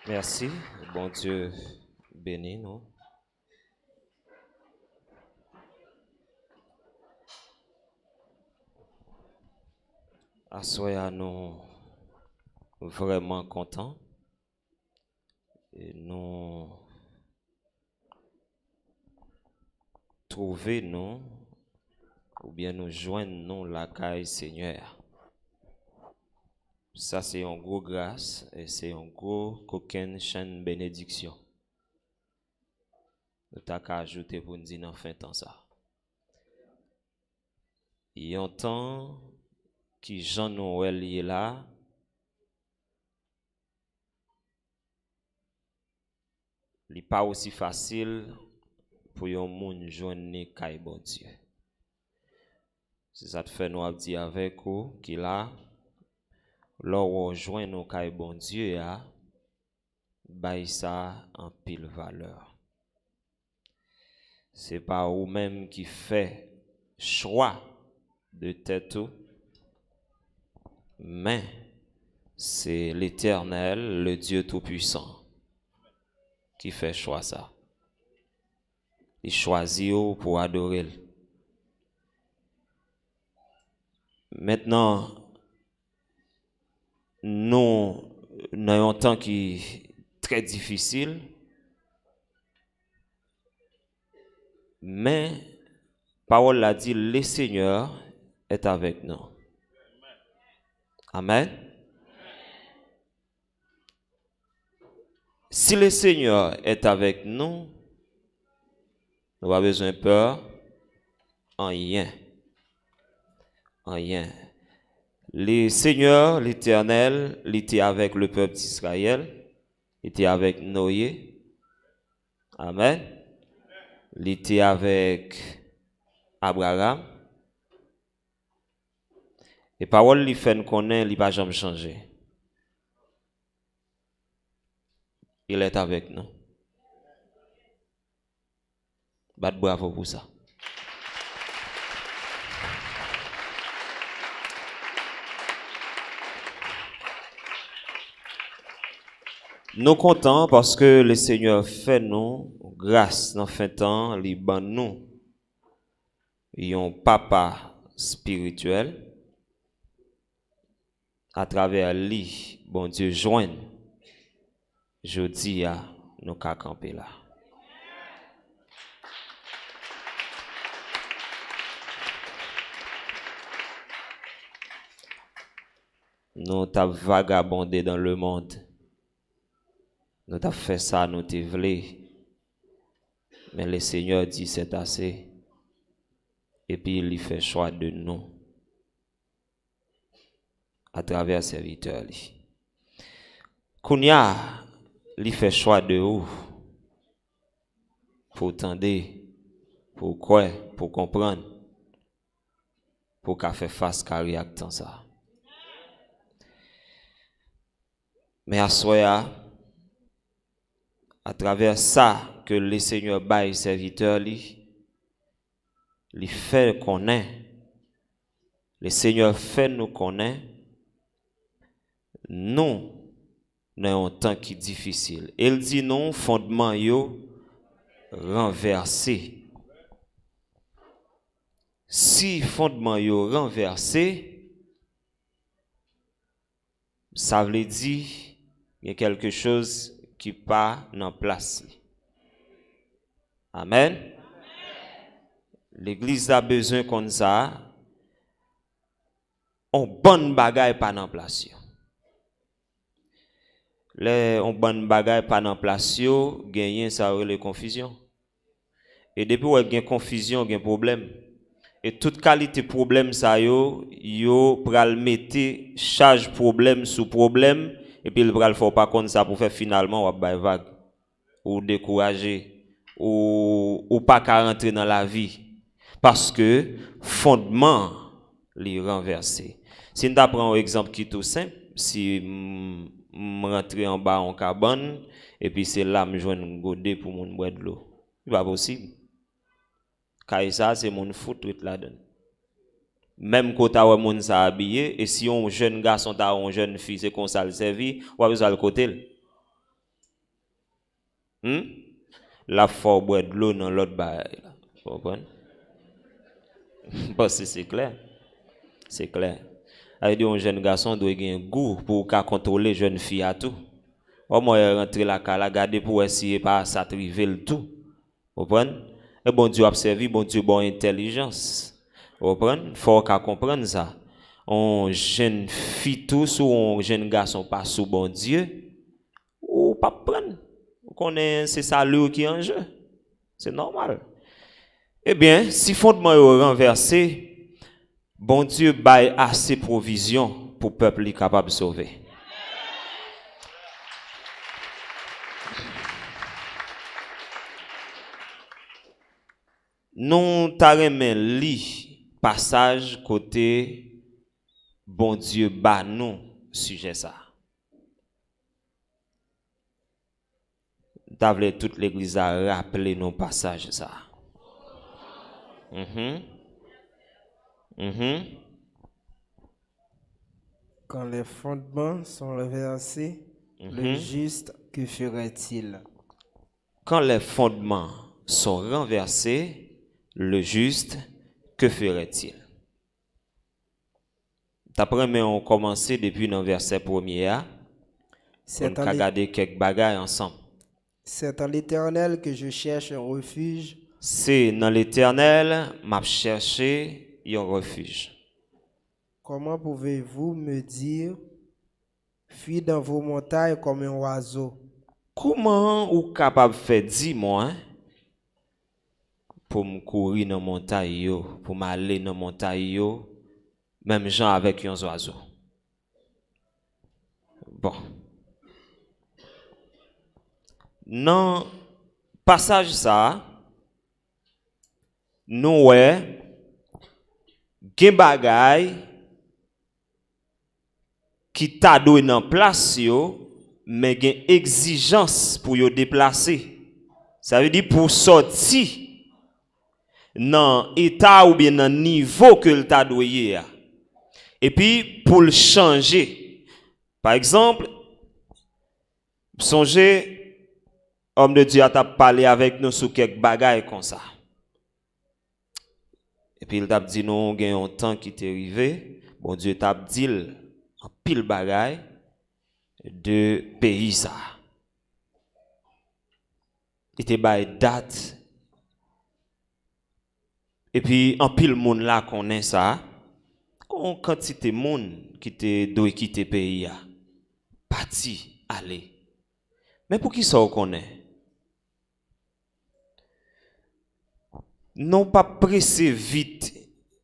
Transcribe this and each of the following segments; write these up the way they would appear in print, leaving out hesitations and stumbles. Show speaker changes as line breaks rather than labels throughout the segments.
Merci, bon Dieu béni nous. À nous vraiment contents et nous trouver nous ou bien nous joindre nous la caille Seigneur. Ça c'est une grosse grâce et c'est un gros coquin chaîne bénédiction. Nous t'as qu'à ajouter pour nous dire en fin temps ça. Il y a un temps qui Jean-Noël est là. Il n'est pas aussi facile pour un monde joindre caille bon Dieu. C'est ça te fait nous dire avec vous qu'il a lors où joint nous caille bon Dieu a bail ça en pile valeur. C'est pas vous même qui fait choix de tête mais c'est l'Éternel, le Dieu tout-puissant qui fait choix ça. Il choisit pour adorer. Maintenant, nous avons un temps qui est très difficile, mais parole a dit, le Seigneur est avec nous. Amen. Si le Seigneur est avec nous, nous n'avons pas besoin de peur en rien. En rien. Le Seigneur, l'Éternel, il était avec le peuple d'Israël, il était avec Noé. Amen. Il était avec Abraham. Et parole lui fait nous connaître, il ne va jamais changer. Il est avec nous. Bat bravo pour ça. Nous contents parce que le Seigneur fait nous grâce dans fin temps, il ban nous un papa spirituel à travers lui, bon Dieu joint. Je dis à nous qu'à camper là. Nous t'avons vagabondé dans le monde. Nous t'avons fait ça, nous t'avons voulu. Mais le Seigneur dit c'est assez. Et puis il fait choix de nous. À travers serviteur. Kounia, il fait choix de où? Pour entendre, pour quoi, pour comprendre, pour qu'à faire face carrière dans ça. Mais à soi, à travers ça que le Seigneur baille serviteur lui fait connaître, le Seigneur fait nous connaître, nous dans un temps qui est difficile. Il dit non, fondement yo renversé. Si fondement yo renversé, ça veut dire il y a quelque chose qui pas en place. Amen. L'église a besoin comme ça. On bonne bagaille pas en place. Les on bonne bagaille pas en place yo, gagner ça les confusion. Et depuis où il y a confusion, il y a problème. Et toute qualité problème ça yo pral mettre charge problème sous problème et puis il pral faut pas comme ça pour faire finalement ou bay vague ou décourager ou pas qu'à rentrer dans la vie parce que fondement li renversé. Si nous prend un exemple qui est tout simple, si rentrer en bas en cabane et puis c'est là me joindre godé pour mon boire de l'eau. C'est pas possible. Car ça c'est mon foot tout là-dedans. Même quand tu as moun sa habillé et si un jeune garçon ta une jeune fille c'est comme ça le servi, ou a besoin le côté. La faut boire de l'eau dans l'autre bail. Vous comprenez? Parce que c'est clair. C'est clair. Avec un jeune garçon doit avoir un goût pour contrôler jeune fille à tout. Au moins rentrer la cala garder pour essayer pas s'attriver le tout. Vous comprenez? Et bon Dieu observe, bon Dieu bon intelligence. Vous comprenez? Faut qu'à comprendre ça. On jeune fille tous ou un jeune garçon pas sous bon Dieu ou pas prendre. Vous connaissez c'est ça lui qui est en jeu. C'est normal. Eh bien, si fondement est renversé, bon Dieu baille assez provision pour le peuple capable de sauver. Nous t'arrêtons li passage côté bon Dieu ba nous sujet ça. T'avais toute l'église à rappeler nos passages ça.
Quand les fondements sont renversés, le juste, que ferait-il?
Quand les fondements sont renversés, le juste, que ferait-il? D'après moi, on commence depuis le verset 1er. On va regarder quelques bagailles ensemble.
C'est en l'Éternel que je cherche un refuge.
C'est dans l'Éternel m'a cherché un refuge.
Comment pouvez-vous me dire, fuis dans vos montagnes comme un oiseau?
Comment ou capable de faire 10 mois pour me courir dans la montagne, pour m'aller dans la montagne, même gens avec un oiseau? Bon. Dans passage ça, nous gen bagay qui t'a donné dans place mais gen exigence pour yo déplacer. Ça veut dire pour sortir dans état ou bien dans niveau que le t'a donné. Et puis pour le changer. Par exemple, songez, homme de Dieu a parlé avec nous sur quelques bagailles comme ça. Et puis il t'a dit non, il y a un temps qui t'est arrivé. Bon Dieu t'a dit en pile bagaille de pays ça. Il t'a bail date. Et puis en pile monde là connaît ça. On quantité monde qui te doit quitter pays a. Parti aller. Mais pour qui ça on connaît? Non pas presser vite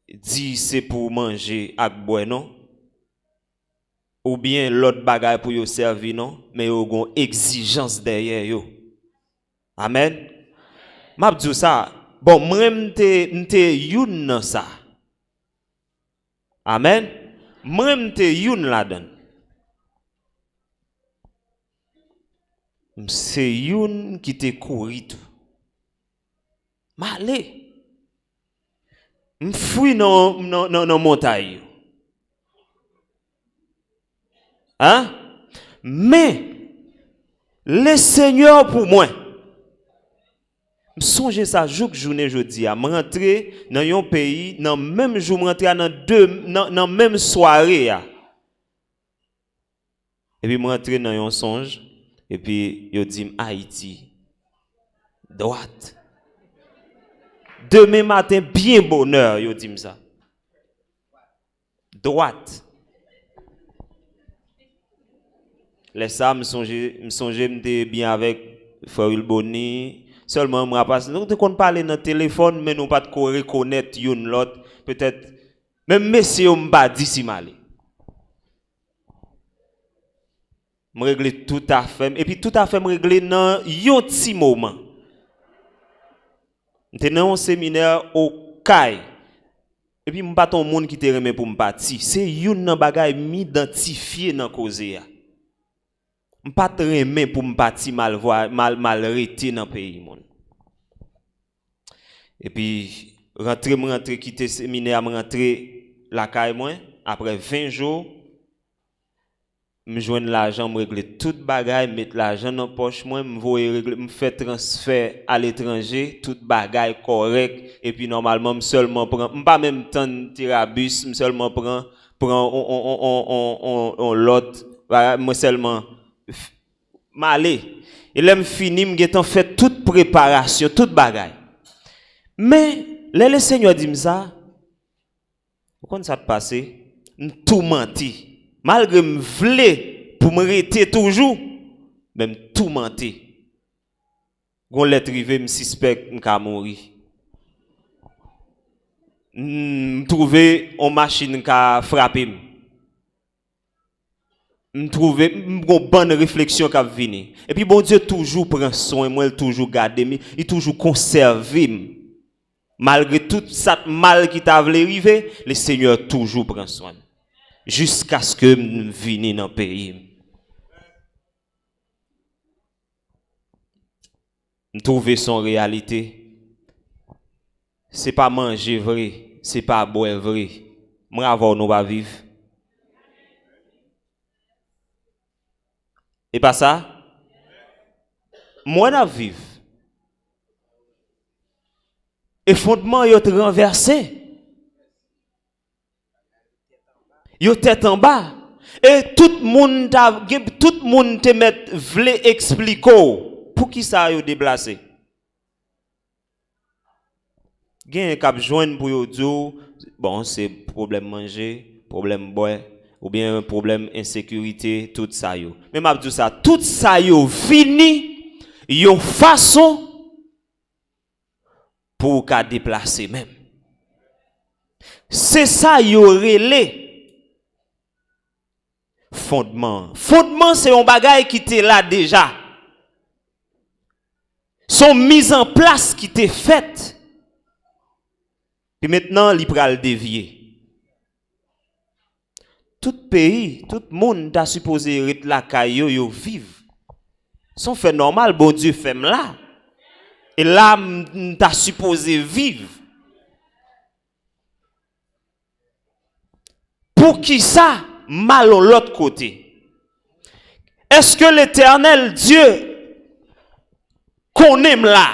dit c'est pour manger ak boire non. Ou bien l'autre bagaille pour yo servir non, mais yo gon exigence derrière yo. Amen. M'a dit ça. Bon, moi m'te youn nan ça. Amen. Moi m'te youn là-dedans. C'est youn qui te couri tout. M'allé. M'fouille non montagne. Hein? Mais le Seigneur pour moi. Songez ça journée jeudi à rentrer dans un pays dans même jour rentrer dans même soirée et puis rentrer dans un songe et puis yo dit Haïti droite. Demain matin bien bonheur yo dit ça. Droite. Les ça me songer me bien avec Frère Boni. Seulement moi passe nous qu'on parler dans téléphone mais nous pas de reconnaître une l'autre peut-être même monsieur on pas dit si mal. Me régler tout à fait et puis tout à fait me régler dans un petit moment. J'étais dans un séminaire au CAI et puis m'pas ton monde qui te remet pour me partir c'est une nan bagay m'identifier dans cause ya. M'pas te remet pour me partir mal arrêté dans pays monde. Et puis rentrer quitter séminaire rentrer la caille moi après 20 jours me joindre l'argent, me régler toute bagaille, mettre l'argent dans poche moi, me faire transfert à l'étranger, toute bagaille correct et puis normalement me seulement prend pas même temps de tirabus, me seulement prend on l'autre moi seulement m'aller et là me fini me getan fait toute préparation, toute bagaille. Mais le Seigneur dit ça, quand ça te passe, tout menti. Malgré me vle pour me rester toujours, même tout menti. Gon lettre rivé me suspect m'ka mourir. Trouver une machine ka frapper. Trouver une bonne réflexion qui venir. Et puis bon Dieu toujours prend soin moi, il toujours garde, il toujours conserve. Malgré tout ça mal qui t'a voulu arriver, le Seigneur toujours prend soin. Jusqu'à ce que nous venions dans le pays. Nous trouvons son réalité. Ce n'est pas manger vrai, ce n'est pas boire vrai. Moi, avant, nous va vivre. Et pas ça? Moi, nous vivre. Et fondement, il est renversé. Yo tête en bas et tout le monde te met vle expliquer pour qui ça yo déplacé gen k'ap joindre pour yo dire bon c'est problème manger, problème boire ou bien problème insécurité tout ça yo mais m'a dit ça tout ça yo fini yon façon pour qu'a déplacer même c'est ça yo relé fondement. Fondement, c'est un bagage qui était là déjà. Son mise en place qui était faite. Et maintenant, il va le dévier. Tout pays, tout le monde a supposé être là, yo vivre. Son fait normal, bon Dieu fait là. Et là, t'as supposé vivre. Pour qui ça? Mal de l'autre côté. Est-ce que l'Éternel Dieu qu'on aime là?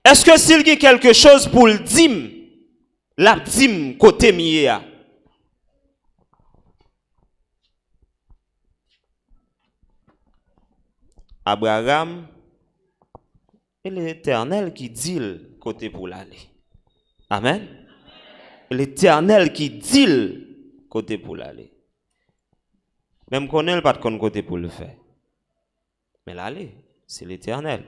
Est-ce que s'il y a quelque chose pour le dire, la dim côté mieux? Abraham et l'Éternel qui dit le côté pour l'aller. Amen. L'Éternel qui dit le côté pour l'aller. Même qu'on n'a pas de côté pour le faire. Mais l'aller, c'est l'Éternel.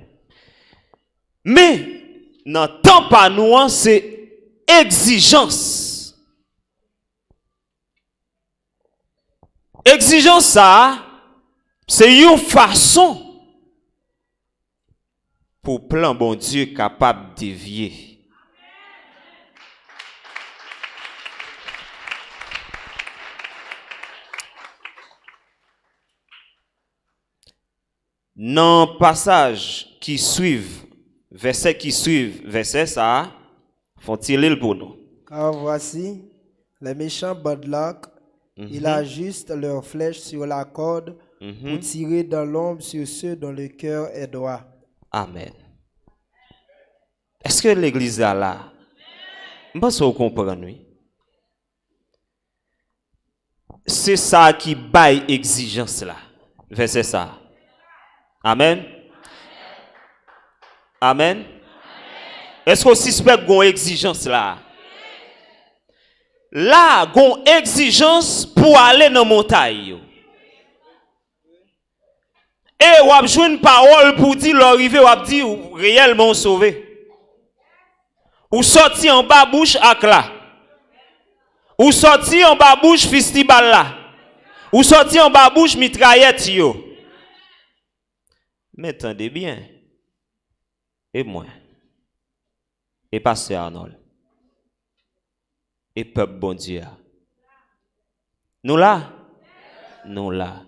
Mais, n'entend pas nous, c'est exigence. Exigence, ça, c'est une façon pour plan bon Dieu capable de dévier. Dans le passage qui suivent, verset qui suivent, verset ça, font-ils le pour nous.
Car voici, les méchants badlacs, ils ajustent leurs flèches sur la corde pour tirer dans l'ombre sur ceux dont le cœur est droit.
Amen. Est-ce que l'église est là? Je pense que vous comprenez. C'est ça qui baille exigence là. Verset ça. Amen. Amen. Est-ce qu'on suspecte qu'on exigence là? Là, qu'on exigence pour aller dans la montagne. Et on a joué une parole pour dire l'arrivée, on a dit réellement sauvé. Ou sorti en bas bouche ak là. Ou sorti en bas bouche festival là. Ou sorti en bas bouche mitraillette yo. Mais attendez bien. Et moi. Et pasteur Arnold. Et peuple bon Dieu. Nous là. Nous là.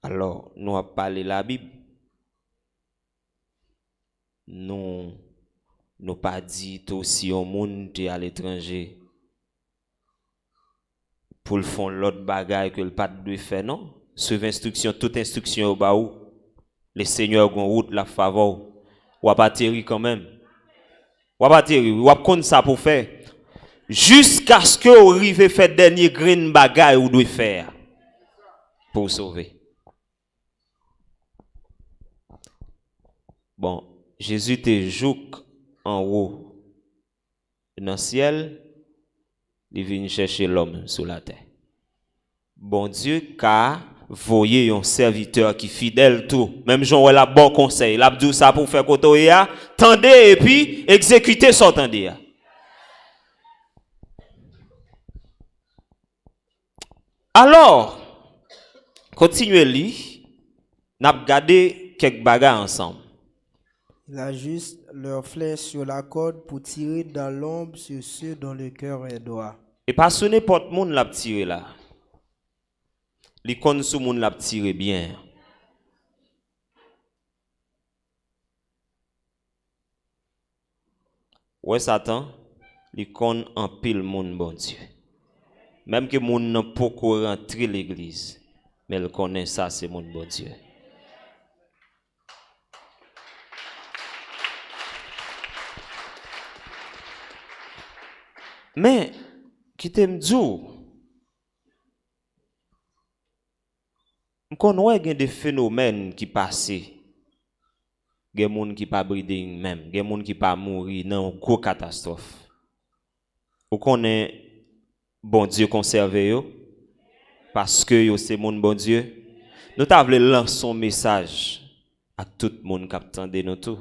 Alors, nous allons parler la Bible. Nous nous pas dit tout si on monde à l'étranger pour le fond l'autre bagaille que le pas de faire non. Suivre instruction, toute instruction au bas où les seigneurs gon route la faveur ou pas atterrir quand même. Ou pas atterrir, ou pas ça pour faire jusqu'à ce que vous arrivez faire dernier green bagaille ou doit faire pour sauver. Bon, Jésus te joue en haut dans le ciel, il vient chercher l'homme sur la terre. Bon Dieu, car voyez un serviteur qui fidèle tout, même Jean a bon conseil, il a dit ça pour faire côté ya, tendez et puis exécutez son tendez. Alors, continuez lire, n'a regardé quelques bagages ensemble.
Il ajuste leurs flèches sur la corde pour tirer dans l'ombre sur ceux dont le cœur est droit.
Et pas sur n'importe monde l'a tiré là. L'icône sous monde l'a tiré bien. Ouais Satan, l'icône en pile monde bon Dieu. Même que monde n'a pas rentrer l'église, mais il connaît ça c'est monde bon Dieu. Mais qui t'aime dire on connaît des phénomènes qui passent. Des gens qui pas breeding même, des gens qui pas mourir dans une grosse catastrophe. On connaît bon Dieu conservé yo parce que yo c'est mon bon Dieu. Nous t'a voulu lancer un message à tout le monde qui attend nous tout.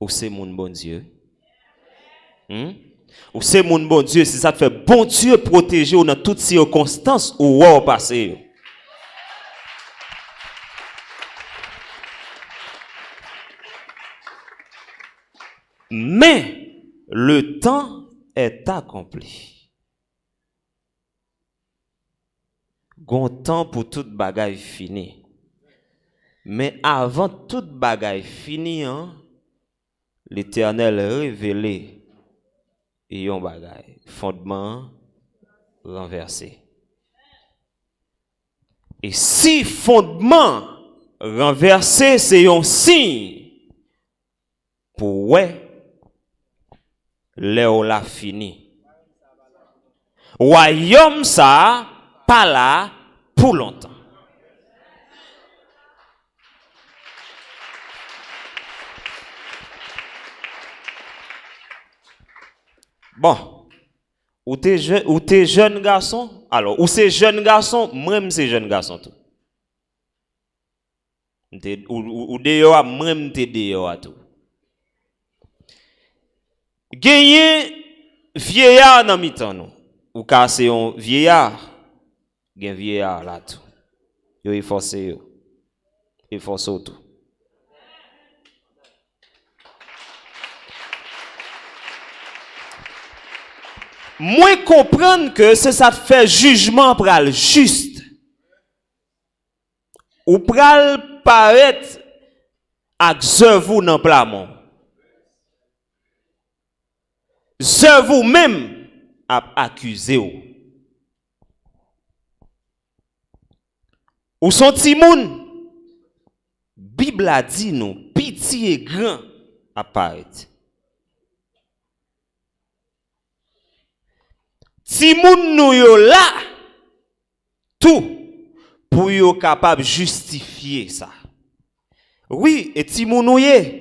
Ou c'est mon bon Dieu. Ou c'est mon bon Dieu, si ça te fait bon Dieu protéger dans toutes circonstances où on passer. Mais le temps est accompli. Gon temps pour toute bagaille fini. Mais avant toute bagaille fini, l'Éternel révélé et yon bagaille fondement renversé. Et si fondement renversé, c'est un signe pour ouais là la fini. Royaume ça pas là pour longtemps. Bon, ou t'es jeune garçon, alors ou c'est jeune garçon, même c'est jeune garçon tout. Ou dehors, même t'es dehors tout. Gagné vieillard dans mi-temps nous. Ou ka c'est un vieillard, gen vieillard là tout. Yo efforcé yo. Efforcé tout. Moi comprendre que c'est ça fait jugement pral juste. Ou pral paraître ak vous dans plamon. Vous même a accusé ou. Ou son timoun. Bible a dit nous, pitié grand apparaît. Timoun nou yo là tout pour yo capable justifier ça. Oui, et timoun nou ye.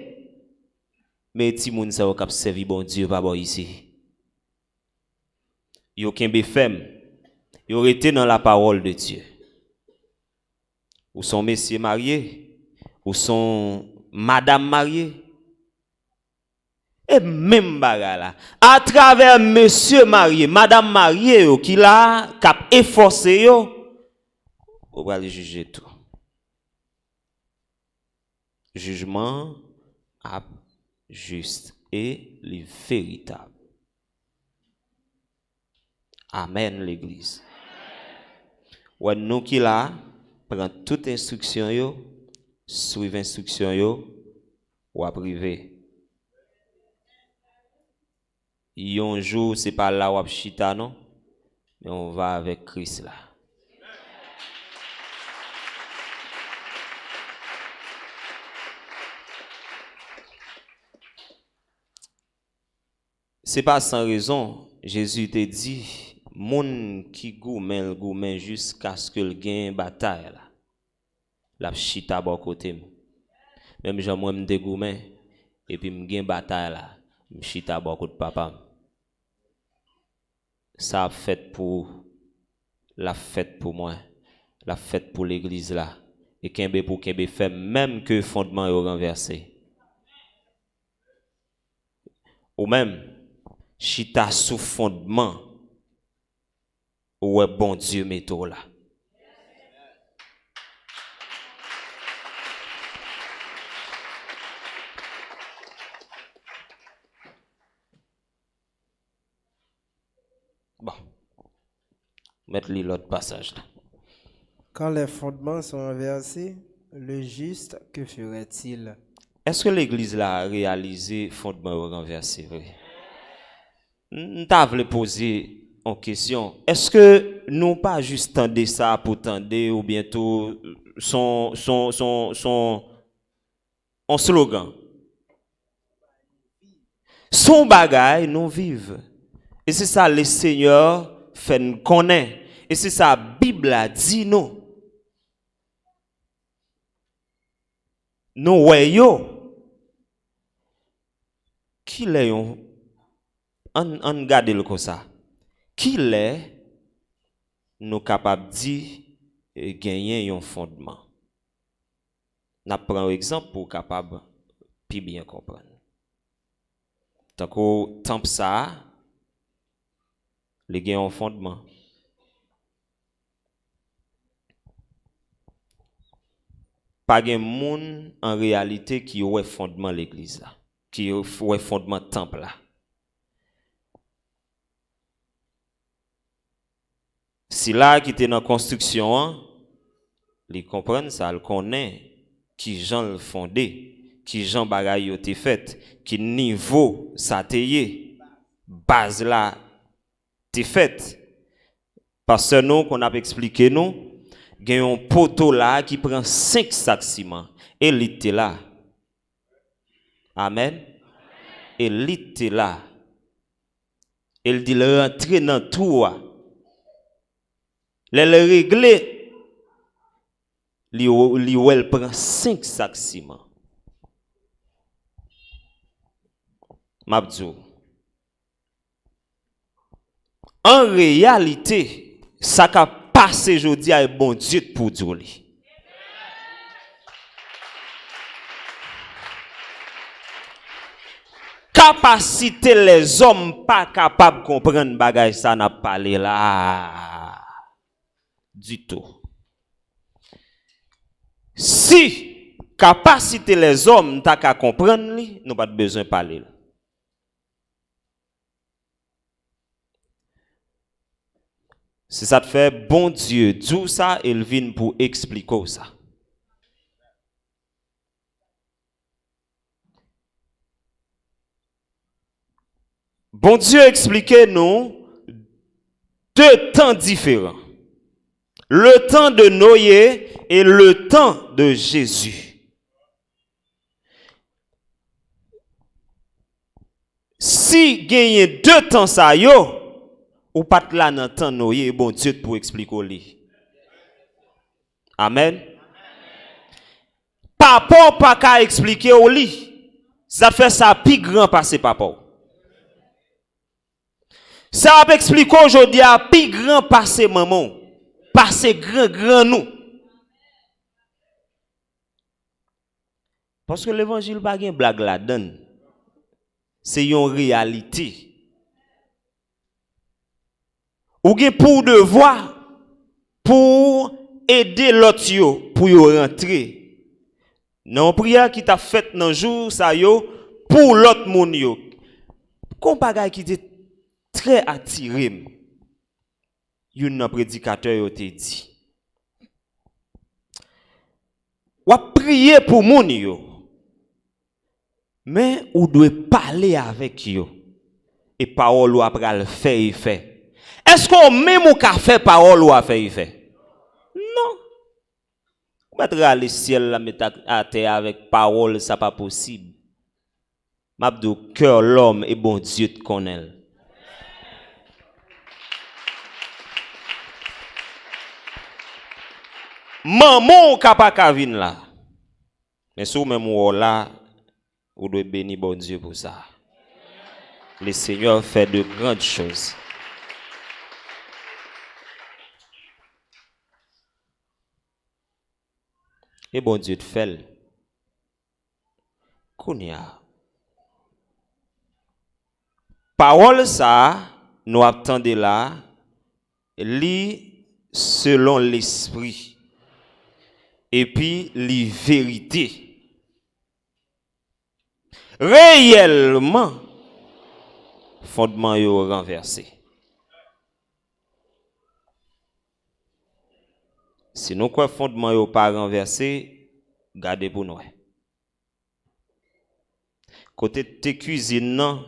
Mais timoun sa yo kap servi bon Dieu pas bon ici. Yo kembe femme. Yo rete dans la parole de Dieu. Ou son messieurs marié, ou son madame mariée. Et même baga là, à travers monsieur marié, madame marié qui là cap efforcé yo, on va le juger tout. Jugement juste et le véritable. Amen l'église. Ouais nous qui là prend toute instruction yo, suivre instruction yo ou à privé. Un jour, c'est pas là où on chita, non? Mais on va avec Christ là. C'est pas sans raison, Jésus te dit, moun qui goumen jusqu'à ce que le gagne bataille là. La chita bon côté. Même Jean moi me goumen et puis me gagne bataille là, me chita bon côté papa. Ça a fait pour la fête pour moi, la fête pour l'église là. Et Kembe pour Kembe fait même que fondement est renversé. Ou même chita sous fondement ouais bon Dieu métaux là. Bon. Mettre l'autre passage là.
Quand les fondements sont renversés, le juste, que ferait-il?
Est-ce que l'église là a réalisé fondement renversé vrai? T'as voulu poser en question. Est-ce que nous pas juste tendre ça pour tendre ou bientôt son en slogan? Son bagage nous vivons. Et c'est ça le Seigneur fait nous connaître. Et c'est ça la Bible a dit nous. Nous voyons qui l'est on garde le comme ça. Qui l'est nous capable de dire gagner un fondement. N'a prend un exemple pour capable plus bien comprendre. Tant qu'au temple ça les gagne un fondement. Pas de monde en réalité qui a fondement l'église là, qui a fondement temple là. Si là qui était dans construction, les comprennent ça, le connaît qui Jean le fondé, qui Jean bagaille yo te fait, qui niveau ça te yé, base là te fait. Parce que nous qu'on a expliqué nous, il y a un poteau là qui prend 5 sacs ciment et l'ité là. Amen. Et l'ité là. Il dit le rentrer dans tout. Le régler, il prend 5 sacs ciment. Mabdou. En réalité, ça qu'a passé aujourd'hui à bon Dieu pour Dieu. Capacité les hommes pas capables de comprendre bagay ça n'a parlé là du tout. Si capacité les hommes t'a qu'à comprendre li, nous pas besoin de parler. Si ça te fait bon Dieu, tout ça il vient pour expliquer ça. Bon Dieu expliquait nous deux temps différents. Le temps de Noé et le temps de Jésus. Si gagne deux temps ça yo, ou pas là dans temps Noé, bon Dieu pour expliquer lui. Amen. Papa pas qu'à expliquer au lit. Ça fait ça plus grand passer papa. Ça va expliquer aujourd'hui à plus grand passer maman. Passer grand nous. Parce que l'évangile pas une blague là-dedans. C'est une réalité. Ou gen pour devoir pour aider l'autre yo pour yo rentrer. Dans prière qui t'a fait dans jour ça yo pour l'autre moun yo. Kon bagay qui était très attiré. Yon prédicateur yo te dit. Ou prier pour moun yo. Mais ou doit parler avec yo. et parole ou après le fait effet. Est-ce qu'on même ou qu'a fait parole ou a fait effet? Non. Mettre le ciel la mettre à terre avec parole, ça pas possible. M'abdou cœur l'homme et bon Dieu te connaît. Maman capable ka vinn là. Mais si vous même ou là, vous devez bénir bon Dieu pour ça. Le Seigneur fait de grandes choses. Et bon Dieu te fait. Kounia. Parole ça, nous attendons là, lit selon l'esprit. Et puis, les vérités. Réellement, fondement yo renversé. Si nous quoi fondement yo pas renversé, gardez pour nous. Côté te cuisine non,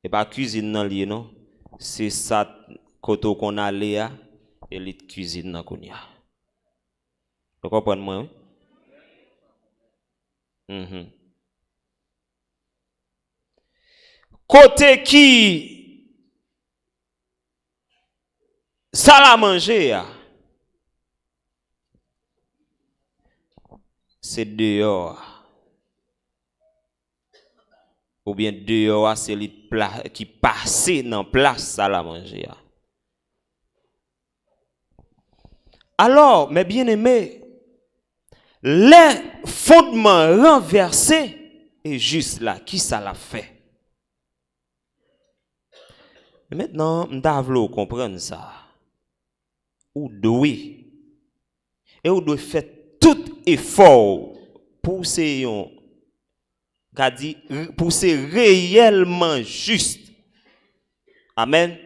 et pas cuisine non lié non, c'est ça côté qu'on a là et les cuisine nan qu'on y a. Vous comprenez moi? Côté qui ça la manger c'est dehors. Ou bien dehors c'est les qui passe dans place ça la manger. Alors, mes bien-aimés, les fondements renversés et juste là, qui ça l'a fait? Maintenant, m'davlo comprendre ça. Ou doué. Et ou doit faire tout effort pour ces pour c'est réellement juste. Amen.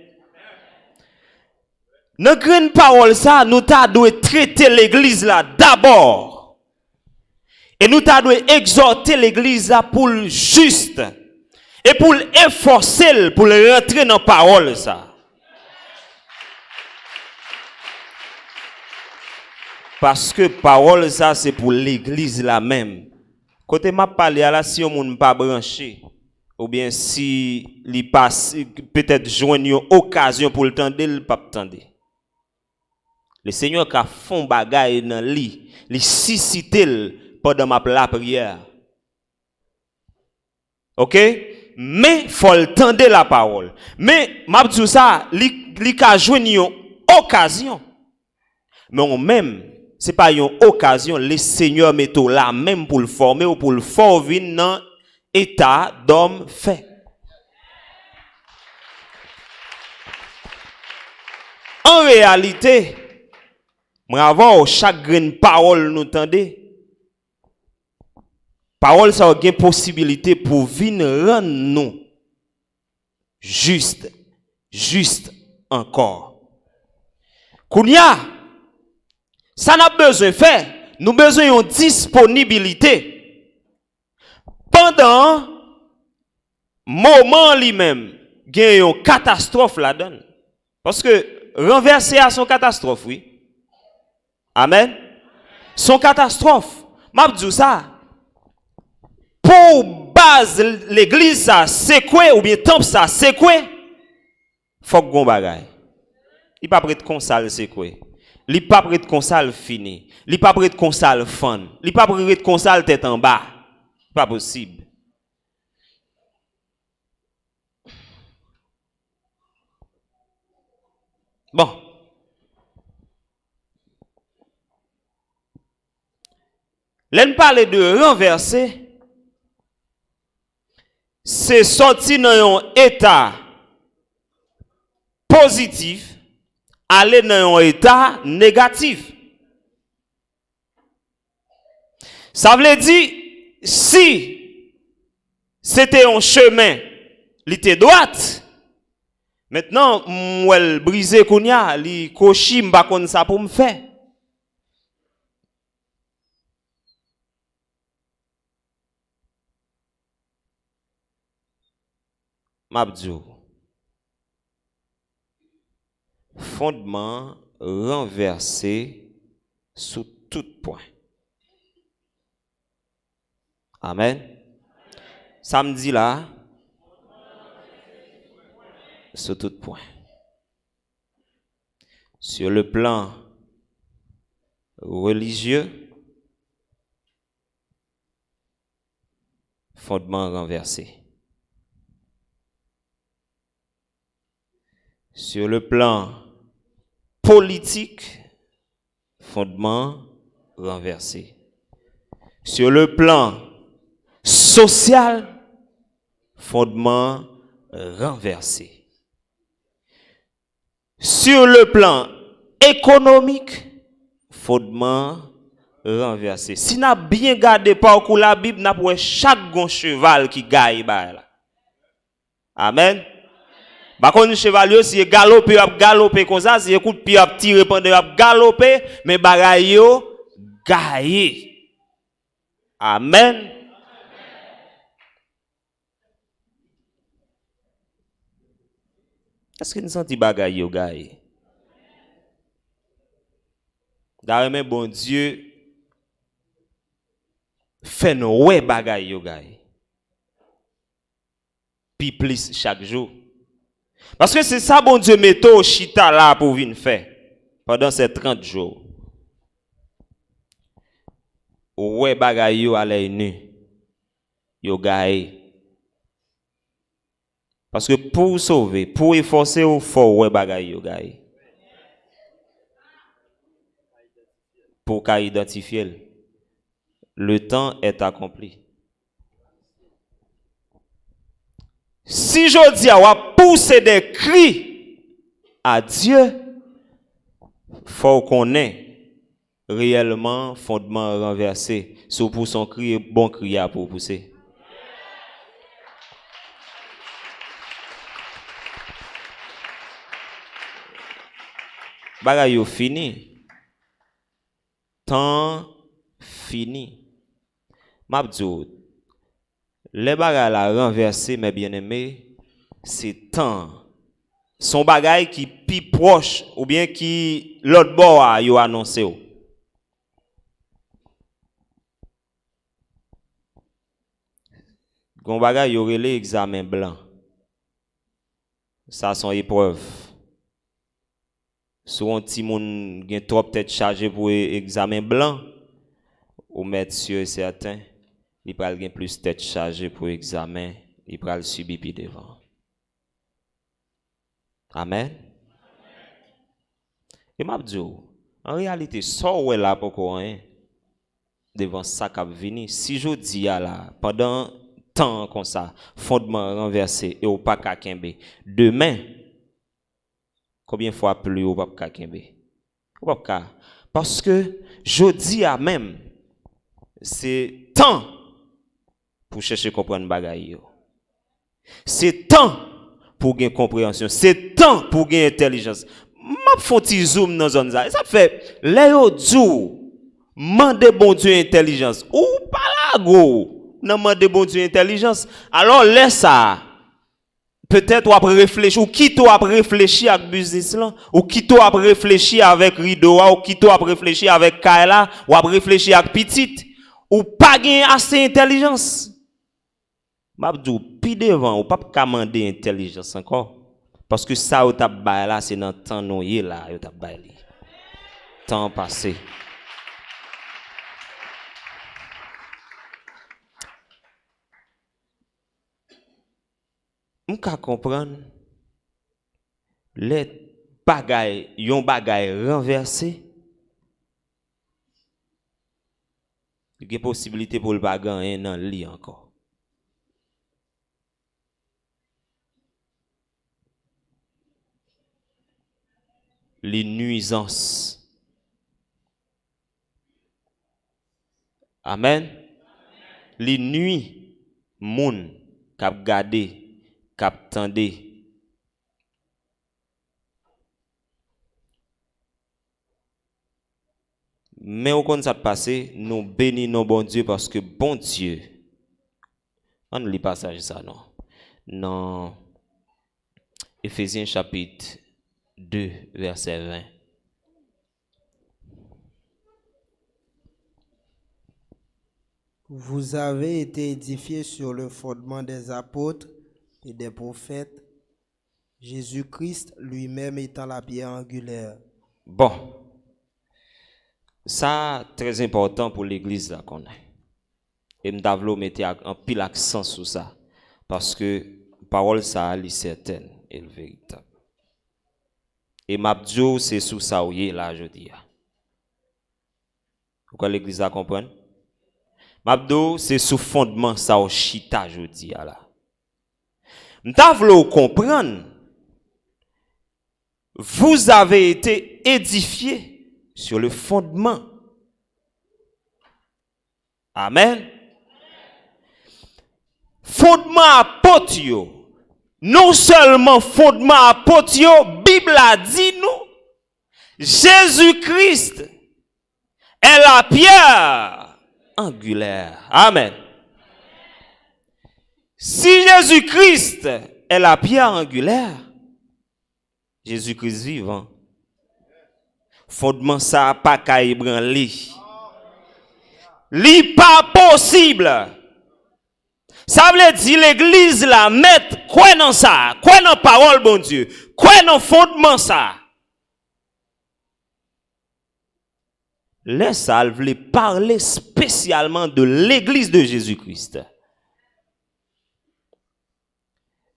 Dans grande parole ça, nous t'a dû traiter l'église là d'abord. Et nous t'a dû exhorter l'église là pour le juste et pour l'efforcer pour le rentrer dans parole ça. Parce que parole ça c'est pour l'église là même. Côté m'a parlé là si on moun pas branché ou bien si li passe peut-être joindre une occasion pour le tendre, il pas tendre. Le Seigneur qui a font bagaille dans li suscité pendant la prière. OK? Mais faut le tendre la parole. Mais m'a dit ça, li ka joindre une occasion. Mais on même c'est pas une occasion, le Seigneur met là même pour le former ou pour le former dans état d'homme fait. En réalité, avant chaque graine parole nous tendez. Parole ça a une possibilité pour venir rendre nous juste encore. Kounia, ça n'a besoin de faire. Nous besoin de disponibilité. Pendant moment lui-même, il y a une catastrophe là-dedans. Parce que renverser à son catastrophe, oui. Amen. Son catastrophe. M'a dit ça. Pour base l'église ça, c'est quoi ou bien temple ça, c'est quoi? Faut que gon bagay. Il pas prêt de consal c'est quoi? Il pas prêt de consal fini. Il pas prêt de consal fun. Il pas prêt de consal tête en bas. Pas possible. Bon. L'on parle de renverser. C'est sorti dans un état positif, aller dans un état négatif. Ça veut dire, si c'était un chemin, il était droite, maintenant, m'ouel brisé kounya, li kochi m'ba kon ça pour me faire. Mabdou, fondement renversé sous tout point. Amen. Samedi là, sur tout point. Sur le plan religieux, fondement renversé. Sur le plan politique, fondement renversé. Sur le plan social, fondement renversé. Sur le plan économique, fondement renversé. Si n'a bien gardé parcours la Bible, n'a pas chaque gon cheval qui gagne là. Amen. Par contre, cheval si il galoper comme ça, si écoute puis a tirer pendant a galoper, mais bagay yo gagne. Amen. Est-ce que nous sentons bagay yo gagne? D'ailleurs, mais bon Dieu fait nous ouais bagay yo gagne. Puis plus chaque jour. Parce que c'est ça bon Dieu met au chita là pour venir faire pendant ces 30 jours. Ouais bagay yo à l'œil nu. Yo gagne. Parce que pour sauver, pour efforcer il faut ouais bagay yo gagne. Pour qu'à identifier le temps est accompli. Si je dis à pousser des cris à Dieu, faut qu'on ait réellement fondement renversé. Sous pour son cri, bon cri à pour pousser. Bagay yo fini. Temps fini. Mabdou, les bagay la renversé, mes bien-aimés, c'est temps. Son bagay qui pi proche ou bien qui l'autre bord a yo annoncé. Gon bagay yo relé examen blanc. Ça son épreuve. Souvent ti moun gen trop tête chargé pour examen blanc ou mettre sûr certain, il pral gen plus tête chargée pour examen, il pral subir pi devant. Amen. Et m'a dit en réalité ça ouais là pourquoi hein devant ça qui venir si je dis là pendant temps comme ça fondement renversé et au pas ka kembe demain combien fois plus au pas kembe au pas parce que je dis à même c'est temps pour chercher comprendre bagaille yo c'est temps pour gagner compréhension c'est temps pour gagner intelligence m'a font zoom dans zone ça fait les yo dou mande bon Dieu intelligence ou pas là gros non mande bon Dieu intelligence alors laisse ça peut-être ou après réfléchir ou qui toi après réfléchir avec business là ou qui toi après réfléchir avec rideau ou qui toi après réfléchir avec Kaila ou après réfléchir avec petite ou pas gagner assez intelligence m'abdou pi devant ou pas commander intelligence encore parce que ça ou t'a bail là c'est dans temps noyé là ou t'a bail temps passé. On peut comprendre les bagailles, yon bagaille renversé. Il y a possibilité pour le bagaille dans le lit encore. Les nuisances. Amen. Les nuits, moun, k'ap gade, k'ap tande. Mais au compte ça passé, nous bénissons bon Dieu parce que bon Dieu, on ne lit pas ça non. Non, Éphésiens chapitre 2, verset 20.
Vous avez été édifiés sur le fondement des apôtres et des prophètes, Jésus-Christ lui-même étant la pierre angulaire.
Bon, ça très important pour l'église là qu'on a. Et m'davlo mettait un pile accent sur ça parce que parole ça est certaine et le véritable. Et m'abdio c'est sous ça où est là je dis. Pourquoi l'église a comprendre? M'abdo c'est sous fondement ça au chita je dis là. M'davlo comprendre. Vous avez été édifiés sur le fondement. Amen. Fondement apôtre yo. Non seulement fondement apôtre yo, Bible a dit nous, Jésus-Christ est la pierre angulaire. Amen. Si Jésus-Christ est la pierre angulaire, Jésus-Christ vivant, fondement ça pas qu'à ébranler. Li pas possible. Ça veut dire l'église la mettre quoi dans ça, quoi dans parole bon Dieu, quoi dans fondement ça. Les salles voulaient parler spécialement de l'église de Jésus-Christ.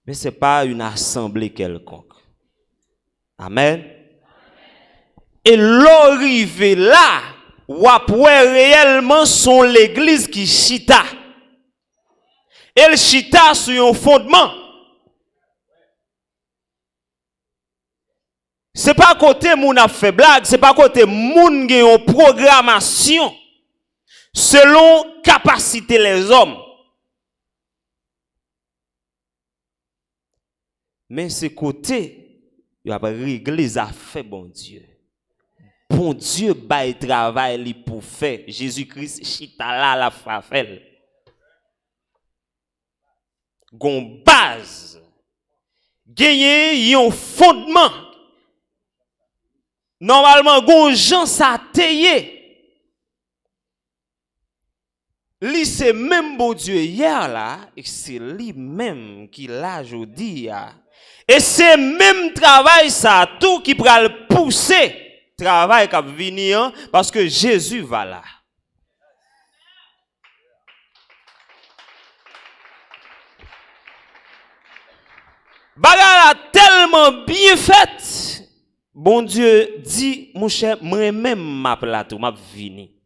Mais ce n'est pas une assemblée quelconque. Amen. Et l'arrivée là, ou après réellement son l'église qui chita. Elle chita sur un fondement. C'est pas côté moun a fait blague, c'est pas côté moun gen une programmation selon capacité les hommes. Mais c'est côté il a régler les affaires bon Dieu. Bon Dieu bail travail li pour faire. Jésus-Christ chita là la fait. Gon base. Gagner un fondement. Normalement, gon gens sa teye. Li c'est même bon Dieu hier là, et c'est lui même qui l'a aujourd'hui. Et c'est même travail ça tout qui pral pousser travail qui va venir parce que Jésus va là. Bagarre a tellement bien fait. Bon Dieu dit, mon cher, moi-même m'a plateau, m'a vini.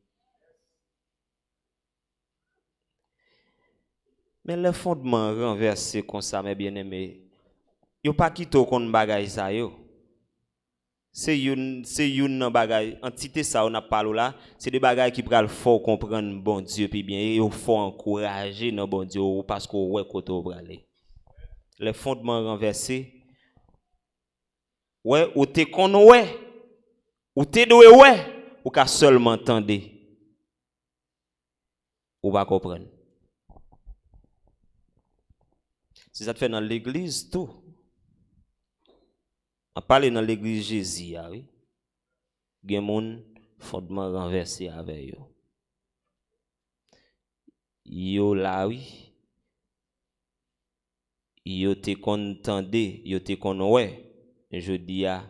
Mais le fondement renversé comme ça, mes bien-aimés, yo pas quitté kon bagay ça yo. C'est une bagay, entité ça on a parlé là, c'est des bagay qui pral fort comprendre bon Dieu puis bien et faut encourager non bon Dieu parce que ouais côté ou aller. Le fondement renversé, ouais ou te kon ouais, ou te doué ouais, ou ka seulement entendre. Ou pas comprendre. Si ça te fait dans l'église tout. On parle dans l'église Jésus, oui. Gen moun fondement renversé avec yo. Yo là oui. Yo te contendé, yo te kon ouais. Je dis a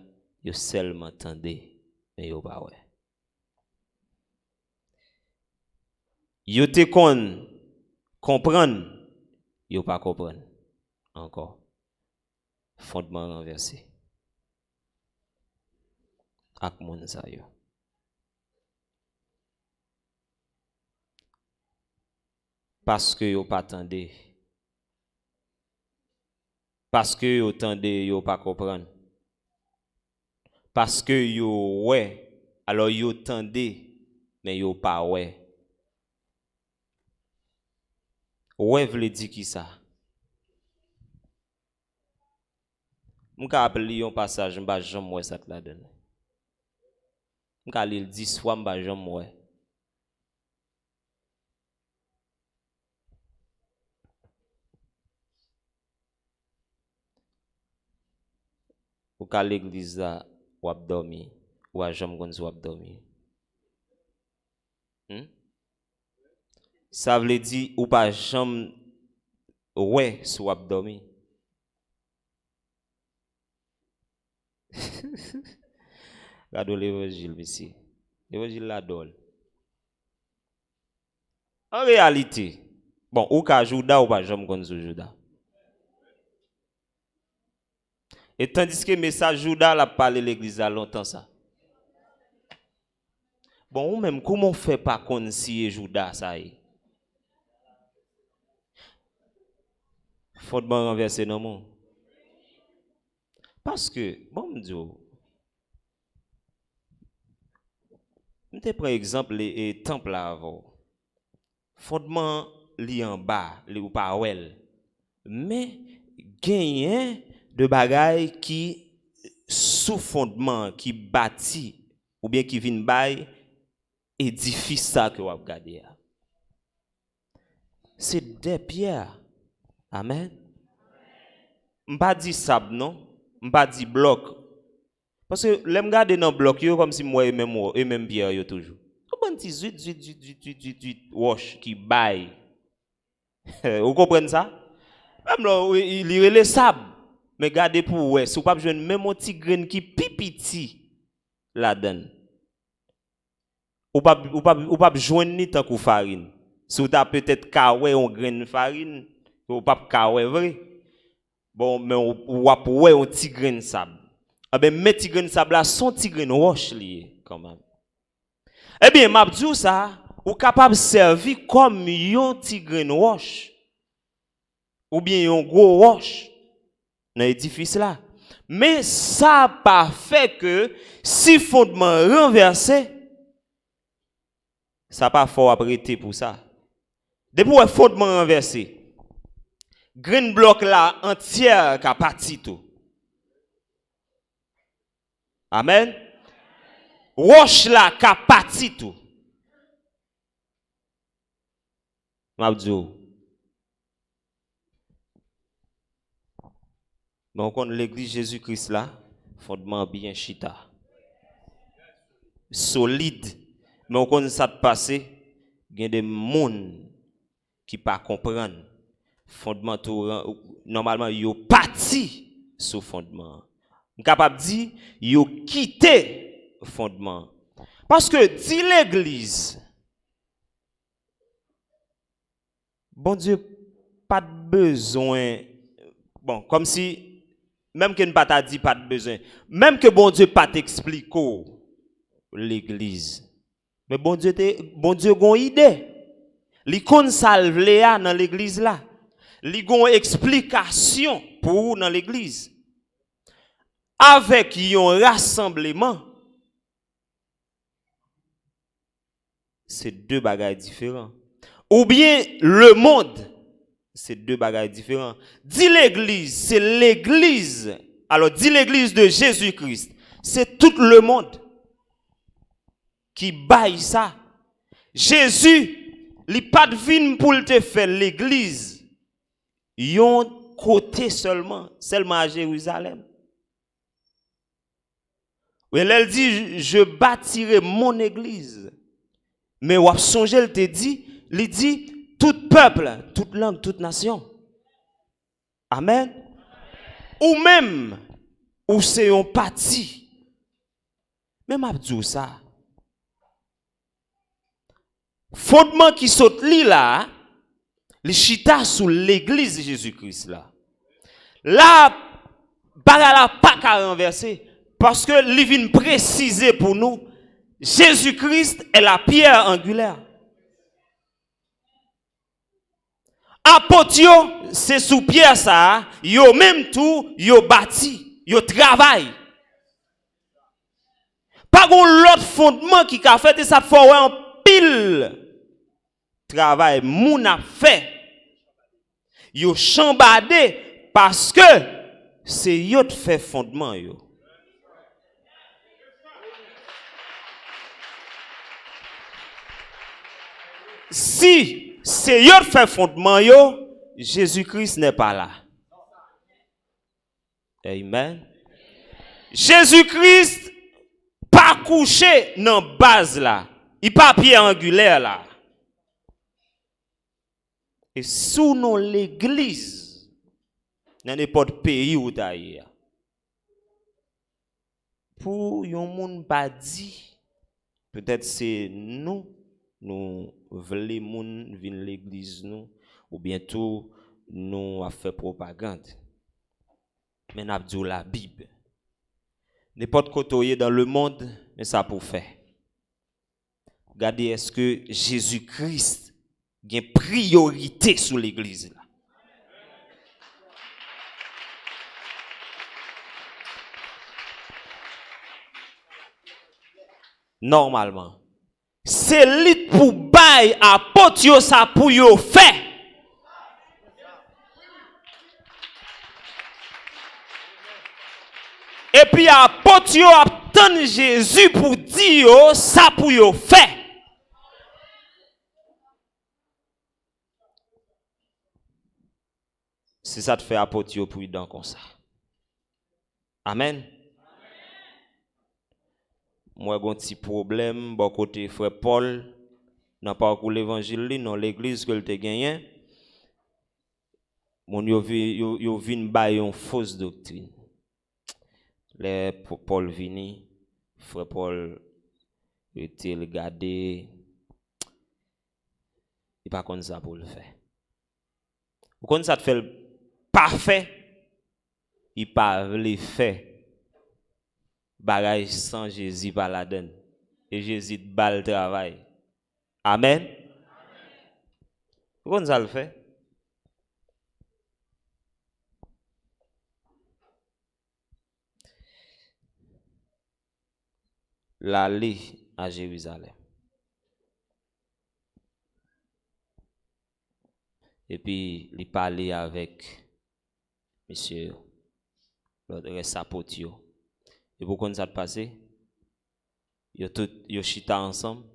yo seulement tendé, mais yo pas ouais. Yo te kon comprendre, yo pas comprendre encore. Fondement renversé. Ak moun sa yo. Parce que yo pas tendé. Parce que yo tendé, yo pas comprendre. Parce que yo ouais, alors yo tendé, mais yo pas ouais. Ouais vle di ki ça? M'ka appelé un passage m'ba jam ouais ça la donne. M'ka lire 10 fois m'ba jam ouais. ou ka l'église là, ou ap dormi, ou a jamais kon ou ap dormi. Ça veut dire ou pas jamais ouais sou ap dormi. Gado l'évangile ici. L'évangile la donne. En réalité, bon, ou ka Judas ou pas jamais kon Judas. Et tandis que message Judas l'a parlé l'église a longtemps ça. Bon, ou même comment on fait pas connaître si Judas ça y. Faut de renverser non mon. Parce que bon me dit je te prends exemple les temple là avant. Fondement li en bas, li ou pas wel. Mais gagne de bagaille qui sous fondement qui bâti ou bien qui vient bail édifice ça que vous regardez. C'est des pierres. Amen. M'pas dit sable non, m'pas dit bloc. Parce que l'aime garder dans bloc yo comme si moi et même pierre yo toujours. Comment ti zuit wash qui bail. Vous comprenez ça? Même là il y a les sable. Mais gardez pour ouais, si vous pas besoin même un petit grain qui pipiti là-dedans. Ou pas joindre ni tant que farine. Si vous avez peut-être kawé un grain de farine, ou pas kawé vrai. Bon mais ou ouais un petit grain de sable. Ah ben met petit grain de sable là son petit grain roche lié quand même. Eh bien m'a dit ça, ou capable servir comme un petit grain roche ou bien un gros roche dans l'édifice là. Mais ça pas fait que si fondement renversé ça pas fort apprêter pour ça. Depuis le fondement renversé, green block là entière qui a parti tout. Amen. Roche là qui a parti tout. Mabdou. Donc on l'église Jésus-Christ là, fondement bien chita. Solide. Mais on connaît ça de passé, il y a des monde qui pas comprendre fondement tout normalement yo parti sur fondement. On capable dire yo quitté fondement. Parce que dit l'église bon Dieu pas de besoin bon comme si même que ne pas t'a dit pas de besoin même que bon Dieu pas t'explique l'église. Mais bon Dieu gon idée. Li kon salve léa dans l'église là. Li gon explication pour dans l'église. Avec yon rassemblement. C'est deux bagages différents. Ou bien le monde, c'est deux bagages différents. Dit l'église, c'est l'église. Alors dit l'église de Jésus-Christ, c'est tout le monde qui baille ça. Jésus, li pas de vin pour te faire l'église. Yon côté seulement à Jérusalem. Elle dit je bâtirai mon église. Mais wap songe elle te dit, il dit tout peuple, toute langue, toute nation. Amen. Ou même ou c'est un parti. Même abdou ça. Fondement qui saute li là, les chita sous l'église de Jésus-Christ là. Là, bagala pas qu'à renverser parce que li vient préciser pour nous Jésus-Christ est la pierre angulaire. Apotio, c'est sous pierre ça, yo même tout, yo bâti, yo travail. Pas l'autre fondement qui a fait ça faut en pile travail moun a fait. Yo chambadé parce que c'est yo te fait fondement yo. Si c'est yo te fait fondement yo, Jésus-Christ n'est pas là. Amen. Jésus-Christ pas couché dans base là. Il pas pied angulaire là. Et sous nous l'église dans n'importe pays où d'ailleurs. Pour yon moun pas dit peut-être c'est nous voulons moun vinn l'église nous ou bientôt nous a fait propagande. Mais n'a dit la Bible. N'importe côté dans le monde, mais ça pour faire. Regardez, est-ce que Jésus-Christ a une priorité sur l'église là? Normalement, c'est lit pour bail apôtre yo ça pour yo faire. Et puis apôtre yo attend Jésus pour dire yo ça pour yo faire. C'est ça te fait apôtre yo pour dans comme ça. Amen. Moi j'ai un petit problème bon côté frère Paul dans parcours l'évangile dans l'église que te gagné. Mon yo vinn bay une fausse doctrine. Les Paul vini, frère Paul était regardé, il pas comme ça pour le faire. Ou quand ça te fait le parfait, il pas le faire. Bagage sans Jésus pas la donne. Et Jésus bat le travail. Amen. Ou quand ça le fait? L'aller à Jérusalem. Et puis, il parlait avec monsieur, l'autre sapotio. Et pourquoi ça te passe? Yo chita ensemble.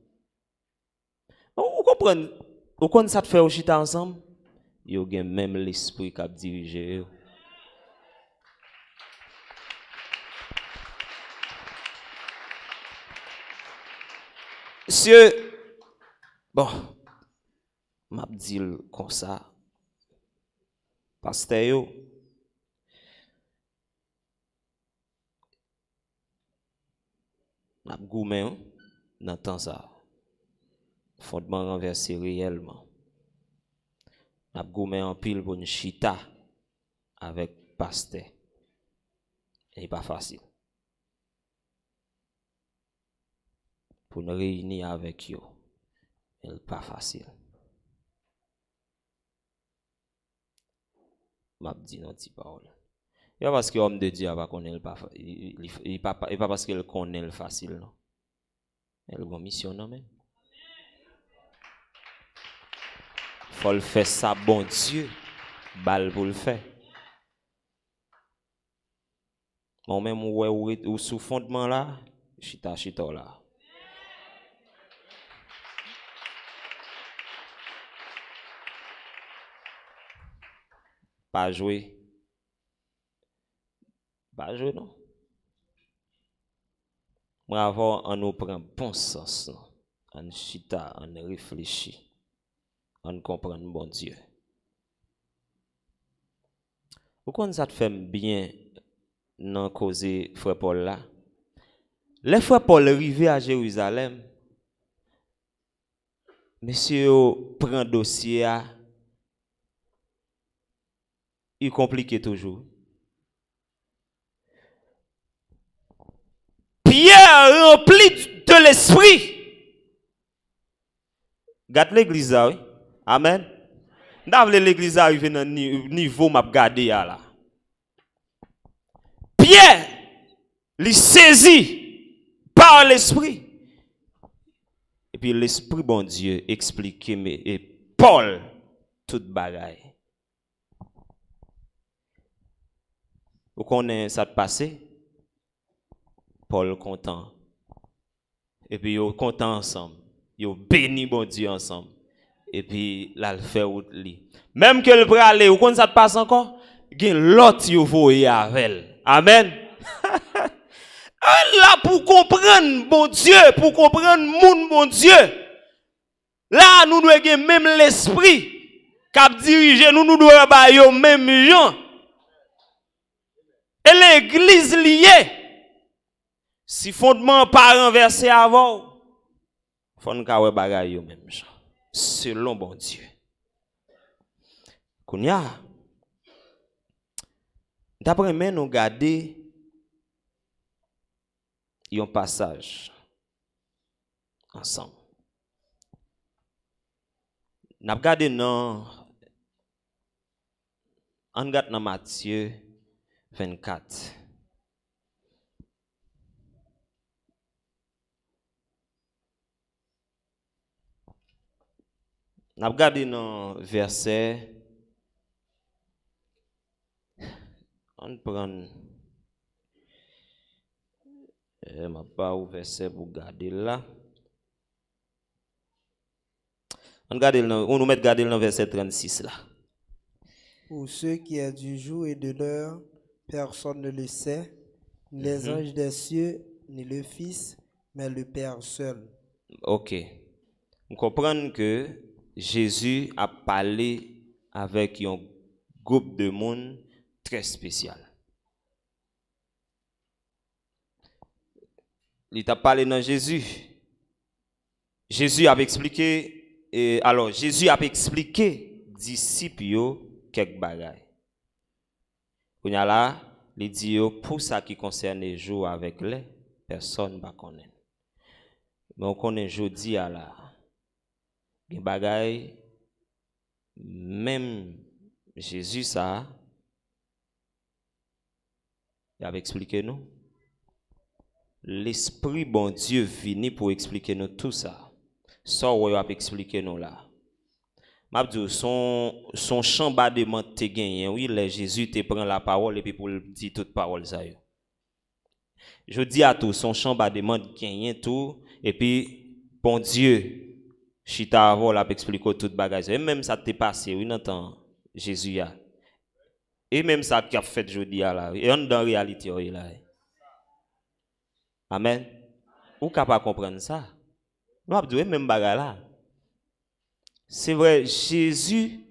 Vous comprenez? Pourquoi ça te fait au chita ensemble? Yo gen même l'esprit qui a dirigé. Monsieur, bon, m'a dit comme ça, pasteur yo, n'a goumé dans temps ça, fondement renversé réellement, n'a goumé en pile pour une chita avec pasteur, et pas facile. Pour nous réunir avec eux, c'est pas facile. M'a dit non ti parole. Et pas parce que homme de Dieu va connaître pas il pas parce qu'il connaît le facile non. Elle a une mission non même. Faut le faire ça bon Dieu, balle pour le faire. Moi même ou sous fondement là, chita là. Pas jouer non. Moi avant on nous prend bon sens, on chita, on réfléchit, on comprend bon Dieu. Pourquoi ça te fait bien dans causer frère Paul là? Les frère Paul arrivé à Jérusalem, monsieur prend dossier à il complique toujours. Pierre rempli de l'esprit. Gade l'église là, oui. Amen. N'avez l'église arrive dans niveau m'a gardé là. Pierre lui saisi par l'esprit. Et puis l'esprit bon Dieu explique et Paul toute bagaille. Vous connaissez ça de passé? Paul content. Et puis ils content ensemble. Ils béni bon Dieu ensemble. Et puis là le fait route li. Même que le bras aller, vous connaissez ça de passe encore? Gen l'autre yo voye avec. Amen. Là, pour comprendre bon Dieu, pour comprendre moun bon Dieu, là, nous devons avoir même l'esprit qui a dirigé nous, nous devons avoir même gens. Et l'église liée, si fondement pas renversé avant, il faut nous avoir bagay yo même gens, selon bon Dieu. Kounya, d'après moi, nous garder un passage ensemble. Nous avons regardé dans Matthieu 24. Nous avons regardé dans verset. On prend. Je ne pas au verset pour garder là. On nous met garder dans verset 36 là.
Pour ceux qui est du jour et de l'heure, personne ne le sait, ni les anges des cieux, ni le Fils, mais le Père seul.
Ok. On comprend que Jésus a parlé avec un groupe de monde très spécial. Il t'a parlé dans Jésus. Jésus a expliqué, Jésus a expliqué disciples quelques bagailles. Il y a là, il dit pour ça qui concerne les jours avec les personnes ne connaissent. Mais on connaît jeudi à la des bagailles même Jésus ça il avait expliqué nous. L'esprit bon Dieu venu pour expliquer nous tout ça. Ça on a expliqué nous là. M'a dit son champ badement te gagné oui les Jésus te prend la parole et puis pour dire toute parole ça yo. Je dis à tout son champ badement gagné tout et puis bon Dieu chita avant l'a expliqué toute bagage et même ça t'est passé oui dans temps Jésus a. Et même ça qui a fait jeudi là et on dans réalité là. Amen. Ou capable comprendre ça? Nous avons dit même bagage là. C'est vrai, Jésus,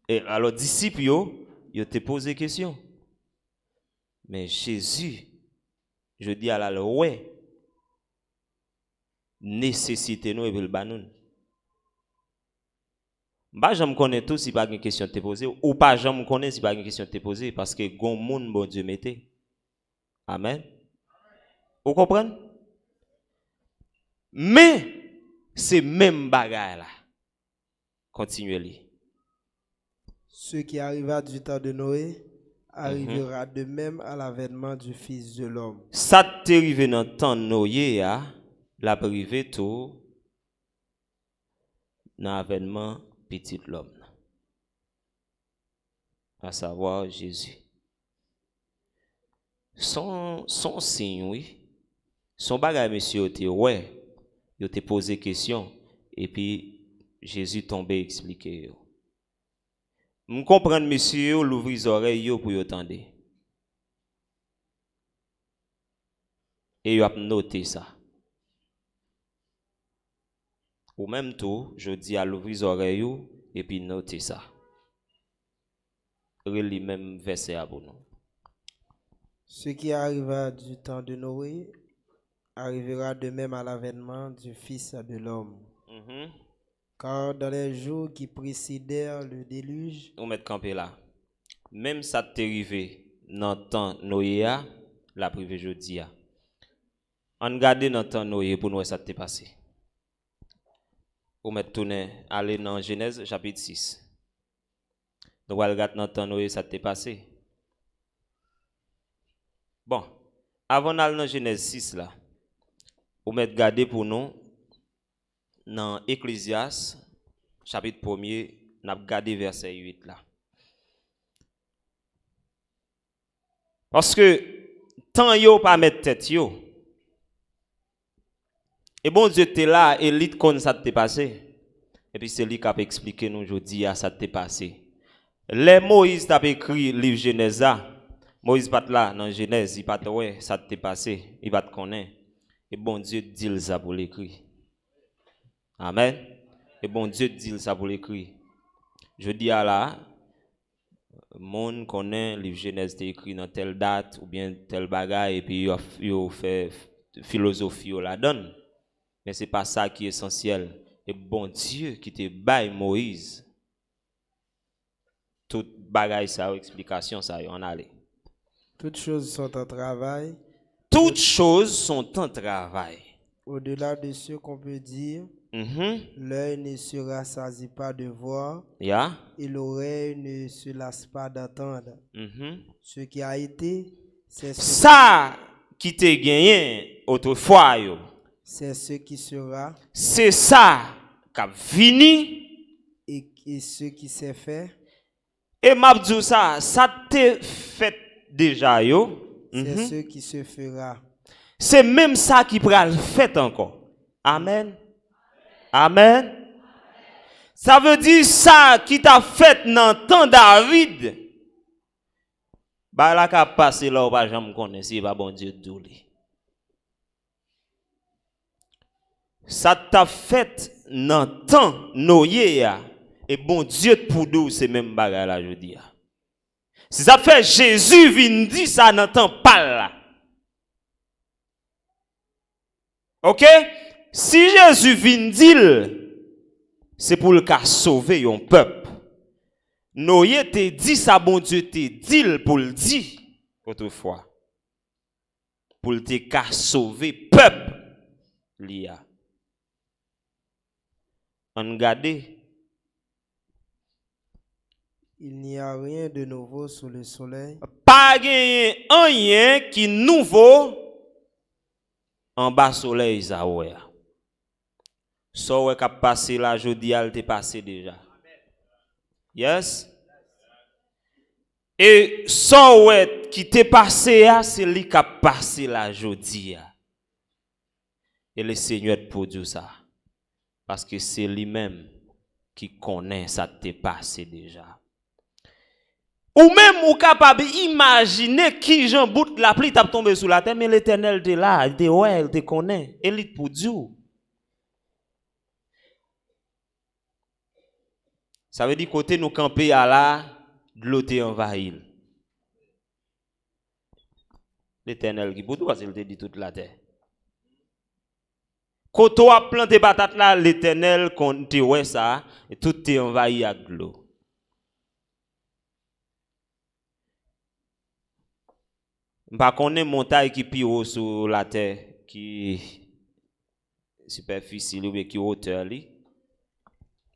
et alors disciples, ils te posé question. Mais Jésus, je dis à la ouais, nécessité nous et le banon. Bah, je me connais tout si pas une question te poser, ou pas je me connais si pas une question te poser, parce que gon monde bon Dieu mettez. Amen. Vous comprenez? Mais, c'est même bagaille là. Continuez-les.
Ce qui arriva du temps de Noé arrivera de même à l'avènement du Fils de l'homme.
Ça t'est arrivé dans le temps de Noé, la privé tout dans l'avènement petit l'homme. À savoir Jésus. Son signe, oui. Son bagage, monsieur, ouais. Il t'a posé question et puis Jésus tombé expliqué. Je comprends, monsieur, l'ouvrir les oreilles pour y entendre. Et il a noté ça. Ou même tout, je dis à l'ouvrir les oreilles et puis noter ça. Relis même verset à vous.
Ce qui arriva du temps de Noé arrivera de même à l'avènement du Fils de l'homme. Car dans les jours qui précédèrent le déluge,
on met campé là. Même ça t'est arrivé dans le temps Noé, la privé jeudi. On garde dans le temps Noé pour nous ça t'est passé. On met tourner, aller dans Genèse chapitre 6. Nous allons regarder dans le temps Noé ça t'est passé. Bon, avant d'aller dans Genèse 6 là, on met garder pour nous dans Ecclésiaste chapitre 1er, n'a regardé verset 8 là. Parce que tant yo pas mettre tête yo. Et bon Dieu t'es là et lit comme ça t'est passé. Et puis c'est lui qui a expliqué nous aujourd'hui à ça t'est passé. Les Moïse t'a écrit livre Genèse, Moïse pas là dans Genèse, il pas ouais, ça t'est passé, il va te connaître. Et bon Dieu dit ça pour l'écrire. Amen. Et bon Dieu dit ça pour l'écrire. Je dis à la monde connaît livre Genèse écrit dans telle date ou bien tel bagage et puis il fait philosophie la donne. Mais c'est pas ça qui est essentiel. Et bon Dieu qui te baille Moïse tout bagage ça explication ça on allait.
Toutes choses sont en travail.
Toutes choses sont en travail.
Au-delà de ce qu'on peut dire, l'œil ne se rassasie pas de voir, et l'oreille ne se lasse pas d'entendre. Ce qui a été, c'est
ça qui t'a gagné autrefois.
C'est ce qui sera.
C'est ça qui a fini.
Et ce qui s'est fait.
Et m'a dit ça t'est fait déjà yo.
C'est ce qui se fera.
C'est même ça qui pourra le faire encore. Amen. Amen. Ça veut dire ça qui t'a fait dans le temps David. Bah là qu'a passé là ou pas jamais connaître si pas bon Dieu douli. Ça t'a fait dans le temps Noé et bon Dieu pour nous c'est même bagarre là je dis. Si ça fait Jésus vient dire ça dans le temps pas là. OK? Si Jésus vient dire, c'est pour le cas sauver un peuple. Noé te dit ça, bon Dieu te dit pour le dire autrefois. Pour le cas sauver peuple. L'IA. On regarde.
Il n'y a rien de nouveau sous le soleil.
Pas rien qui nouveau en bas soleil ça ouais. So ouais qu'a passé là jodi al t'est passé déjà. Yes. Et so ouais qui t'est passé c'est lui qui a passé là jodi. Et le Seigneur pour dire ça parce que c'est lui-même qui connaît ça t'est passé déjà. Ou même ou capable imaginer qui Jean bout la pluie t'a tombé sur la terre mais l'Éternel était là, il était ouais, il te connaît, et il pour Dieu. Ça veut dire côté nous camper à là, de l'eau t'est envahi. L'Éternel qui pour toi parce qu'il te dit toute la terre. Quand tu as planté patate là, l'Éternel compte ouais ça et tout t'est envahi avec l'eau. Par contre, montagne qui plus haut sur la terre, qui superficie ou qui hauteur li,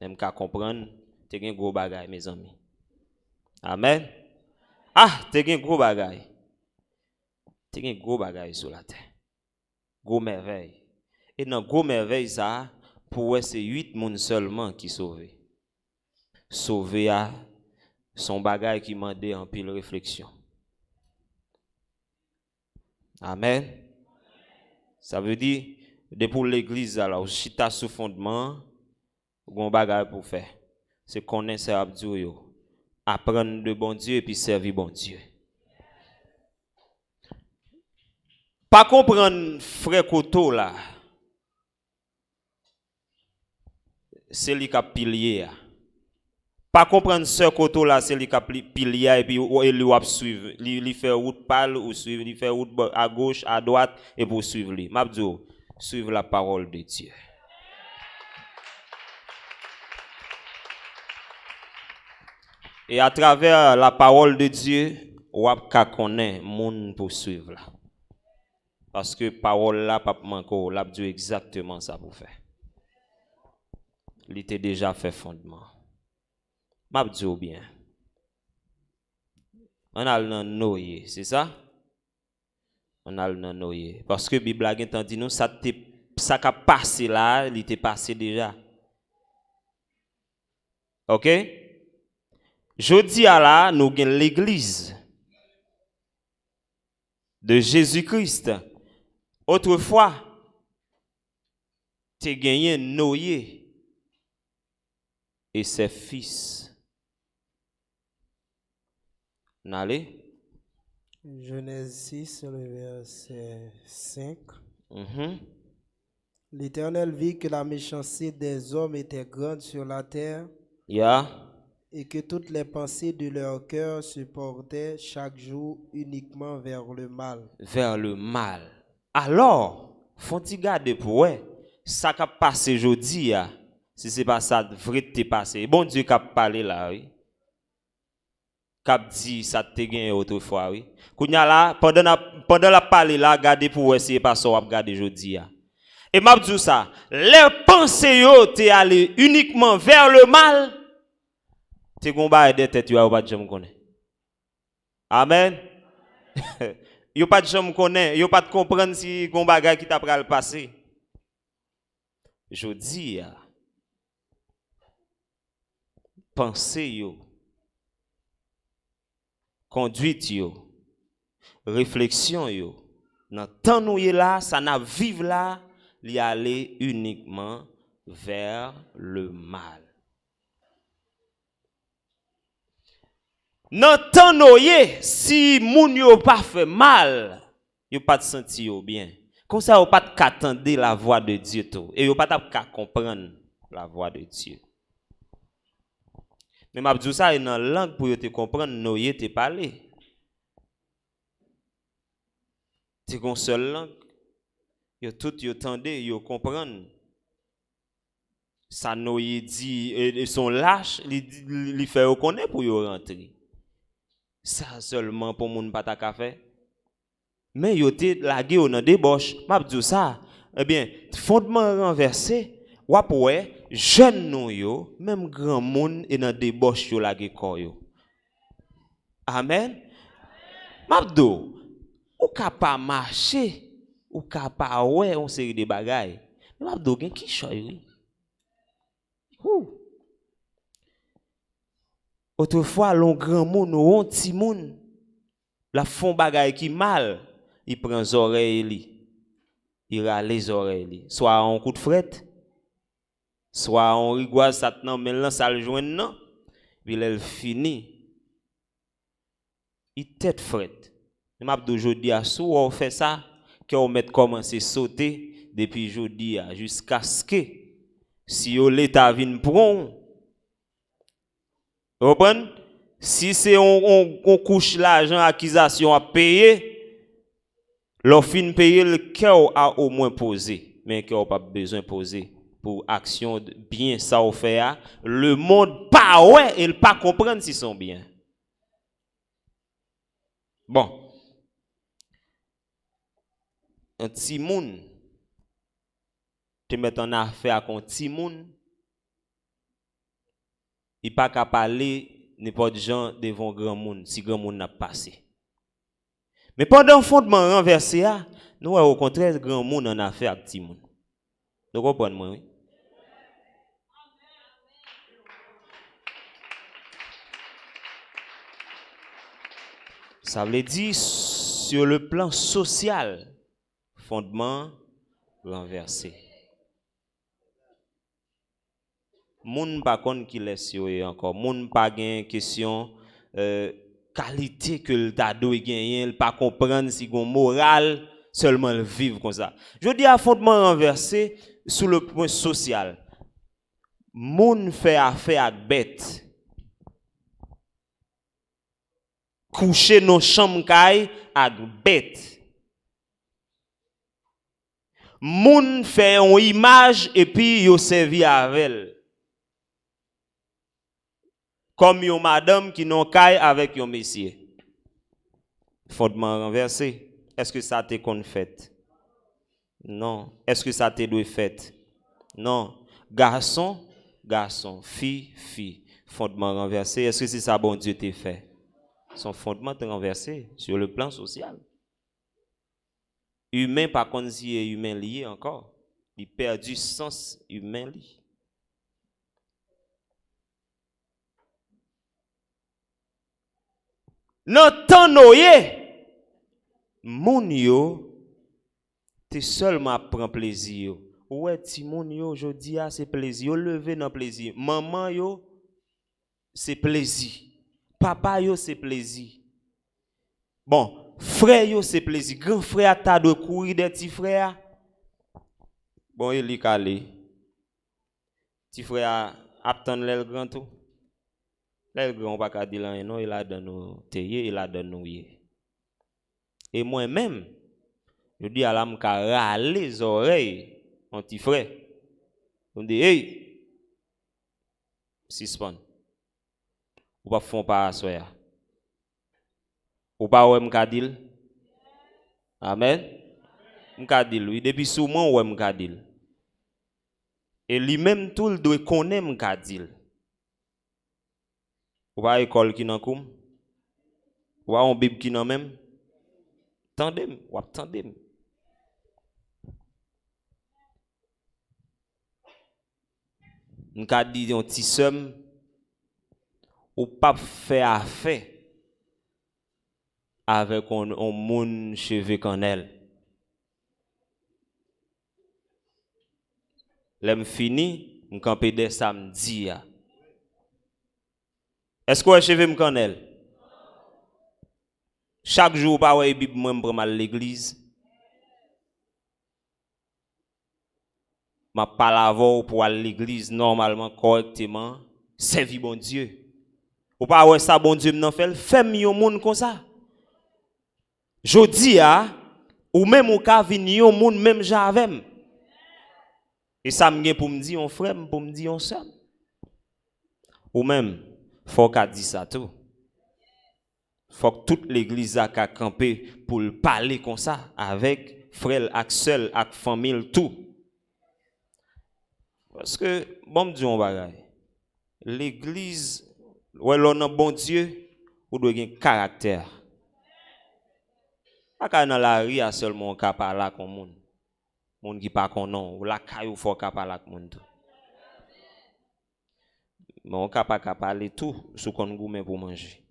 même qu'à comprendre, t'es un gros bagay mes amis. Amen. Ah, t'es un gros bagay. T'es un gros bagay sur la terre. Gros merveille. Et dans gros merveille ça, pour c'est 8 moun seulement qui sauvé. Sauvé à son bagay qui m'a demandé en pile réflexion. Amen. Ça veut dire, pour l'église, alors, si tu as sous fondement, bon bagage pour faire. C'est connaître ça Abdou, apprendre de bon Dieu et puis servir bon Dieu. Pas comprendre frère Koto là. C'est lui qui a pilier. Pas comprendre sœur Koto là, c'est lui qui a pilier et puis il va suivre. Il fait route pâle ou suivre, il fait route à gauche, à droite et pour suivre lui. M'abdou, suivre la parole de Dieu. Et à travers la parole de Dieu, on va connaître monde pour suivre là. Parce que parole là pas manquer, l'a dit exactement ça pour faire. Il était déjà fait fondement. M'a dit bien. On a le noyer, c'est ça? On a le noyer parce que Bible a dit nous ça qu'a passé là, il était passé déjà. OK? Jodi à là, nous avons l'église de Jésus-Christ. Autrefois, tu as gagné Noé et ses fils. N'allez?
Genèse 6, le verset 5.
Mhm.
L'Éternel vit que la méchanceté des hommes était grande sur la terre
Yeah.
et que toutes les pensées de leur cœur se portaient chaque jour uniquement vers le mal.
Vers le mal. Alors, faut-il garder pour ouais, ça qui a passé aujourd'hui, si c'est pas ça vrai te passé. Bon Dieu qui a parlé là, oui. Qui a dit ça te gagné autrefois, oui. Kounya là, pendant la parler là, garder pour ouais, c'est pas ça ou garder aujourd'hui. Et m'a dit ça, les pensées yo te aller uniquement vers le mal, te combat de tête yo pas de jamais connaît. Amen. Yo pas de jamais connaît, yo pas de comprendre si gon bagay qui t'a pral passer. Je dis pensée yo, conduite yo, réflexion yo, dans temps nous y là, ça n'a vivre là, li aller uniquement vers le mal. Dans temps nous y, si moun yo pas fait mal, yo pas senti yo bien. Comme ça, yo pas qu'attendre la voix de Dieu tout, et yo pas qu'à comprendre la voix de Dieu. Mais m'a dit ça dans langue pour te comprendre, nous y te parler. C'est une seule langue. Yo tout yo tende, yo comprendre. Ça nous y dit et son lâche, li fait reconnaître pour yo rentrer. Ça seulement pour moun pas ta faire. Mais yo te lagué dans débauche. M'a dit ça. Eh bien, fondement renversé, wap ouais, jeune nou yo, même grand monde et dans débauche yo lagué corps yo. Amen. Mabdo, ou ka pas marcher, ou ka pas ouais on série de bagailles. Mais mabdo gen ki choy. Autrefois, l'on grand monde ou on ti moun, la font bagaille qui mal, il prend les oreilles, il râle les oreilles, soit en coup de fret, soit on rigole ça nan mais là ça le joindre non, puis elle fini. Il tête fret. M'a d'aujourd'hui à sou on fait ça que on met commencer sauter depuis aujourd'hui jusqu'à ce que si l'état vient prendre. Vous comprenez? Si c'est on couche l'argent accusation à payer, l'on fin payer le cœur a au moins posé, mais cœur pas besoin poser pour action bien ça au fait le monde pas ouais il pas comprendre si sont bien. Bon. Un petit moun te met en affaire avec un petit moun, il pas qu'à parler n'importe gens devant grand monde si grand monde n'a passé. Mais pendant fondement renversé nous au contraire grand monde en affaire avec petit moun. Vous comprenez moi oui? Ça veut dire sur le plan social fondement renversé. Moun pa konn qui laisse yo encore, moun pa gen question qualité que le ta doit gagner, il pas comprendre si gon moral seulement le vivre comme ça. Je dis à fondement renversé sur le point social. Moun fait affaire avec bête. Coucher dans chambre kay avec bête. Moun fait une image et puis yo servi avec elle. Comme yon madame qui n'ont caille avec yon monsieur. Fondement renversé. Est-ce que ça t'est qu'on fait? Non. Est-ce que ça t'est doit fait? Non. Garçon, garçon. Fille, fille. Fondement renversé. Est-ce que c'est ça bon Dieu t'a fait? Son fondement est renversé sur le plan social. Humain, par contre, si est humain lié encore. Il perd du sens humain lié. Non temps noyé, moun yo te seulement prend plaisir. Ouais, ti moun yo jodi a c'est plaisir, yo levé dans plaisir. Maman yo c'est plaisir. Papa yo c'est plaisir. Bon, frère yo c'est plaisir. Grand frère t'a de courir des petits frères. Bon, il est calé. Petit frère attend le grand tout. Le grand on pas ka dire rien non, il a donné nous teye, il a donné nous yé. Et moi-même, je dis à l'âme ka râler les oreilles mon petit frère. On dit hey, suspend. Ou pas font pas soya. Ou pas ouais m'ka dil. Amen. M'ka dil oui depuis souvent ouais m'ka dil. Et lui-même tout le doit connaître m'ka dil. Ou pas école qui nan koum. Ou pas on bible qui nan même. Tandem, ou attendem. M'ka dit un petit somme ou pas faire affaire avec un monde cheveux cannelle. L'aime fini, m'camper dès samedi. Est-ce que vous cheveux m'cannelle? Chaque jour, pas ouais Bible moi m'prend mal l'église. Ma parole pour aller l'église normalement correctement, servir bon Dieu. Ou pas ouais ça bon Dieu m'nan fait, fais-moi yon monde comme ça. Jodi ou même ou ka vinn yon monde même j'avem. Et ça me pour me dire on frère, pour me dire on sœur. Ou même faut qu'a dit ça tout. Faut que toute l'église a qu'à camper pour parler comme ça avec frère, avec seul, avec famille tout. Parce que bon Dieu on bagaille. L'église ouais l'on a bon Dieu ou doit un caractère. Pas dans la rue seulement on parler avec monde. Monde qui pas qu'on non ou la caillou faut parler avec monde tout. Mais on capable parler tout sous qu'on goûte pour manger.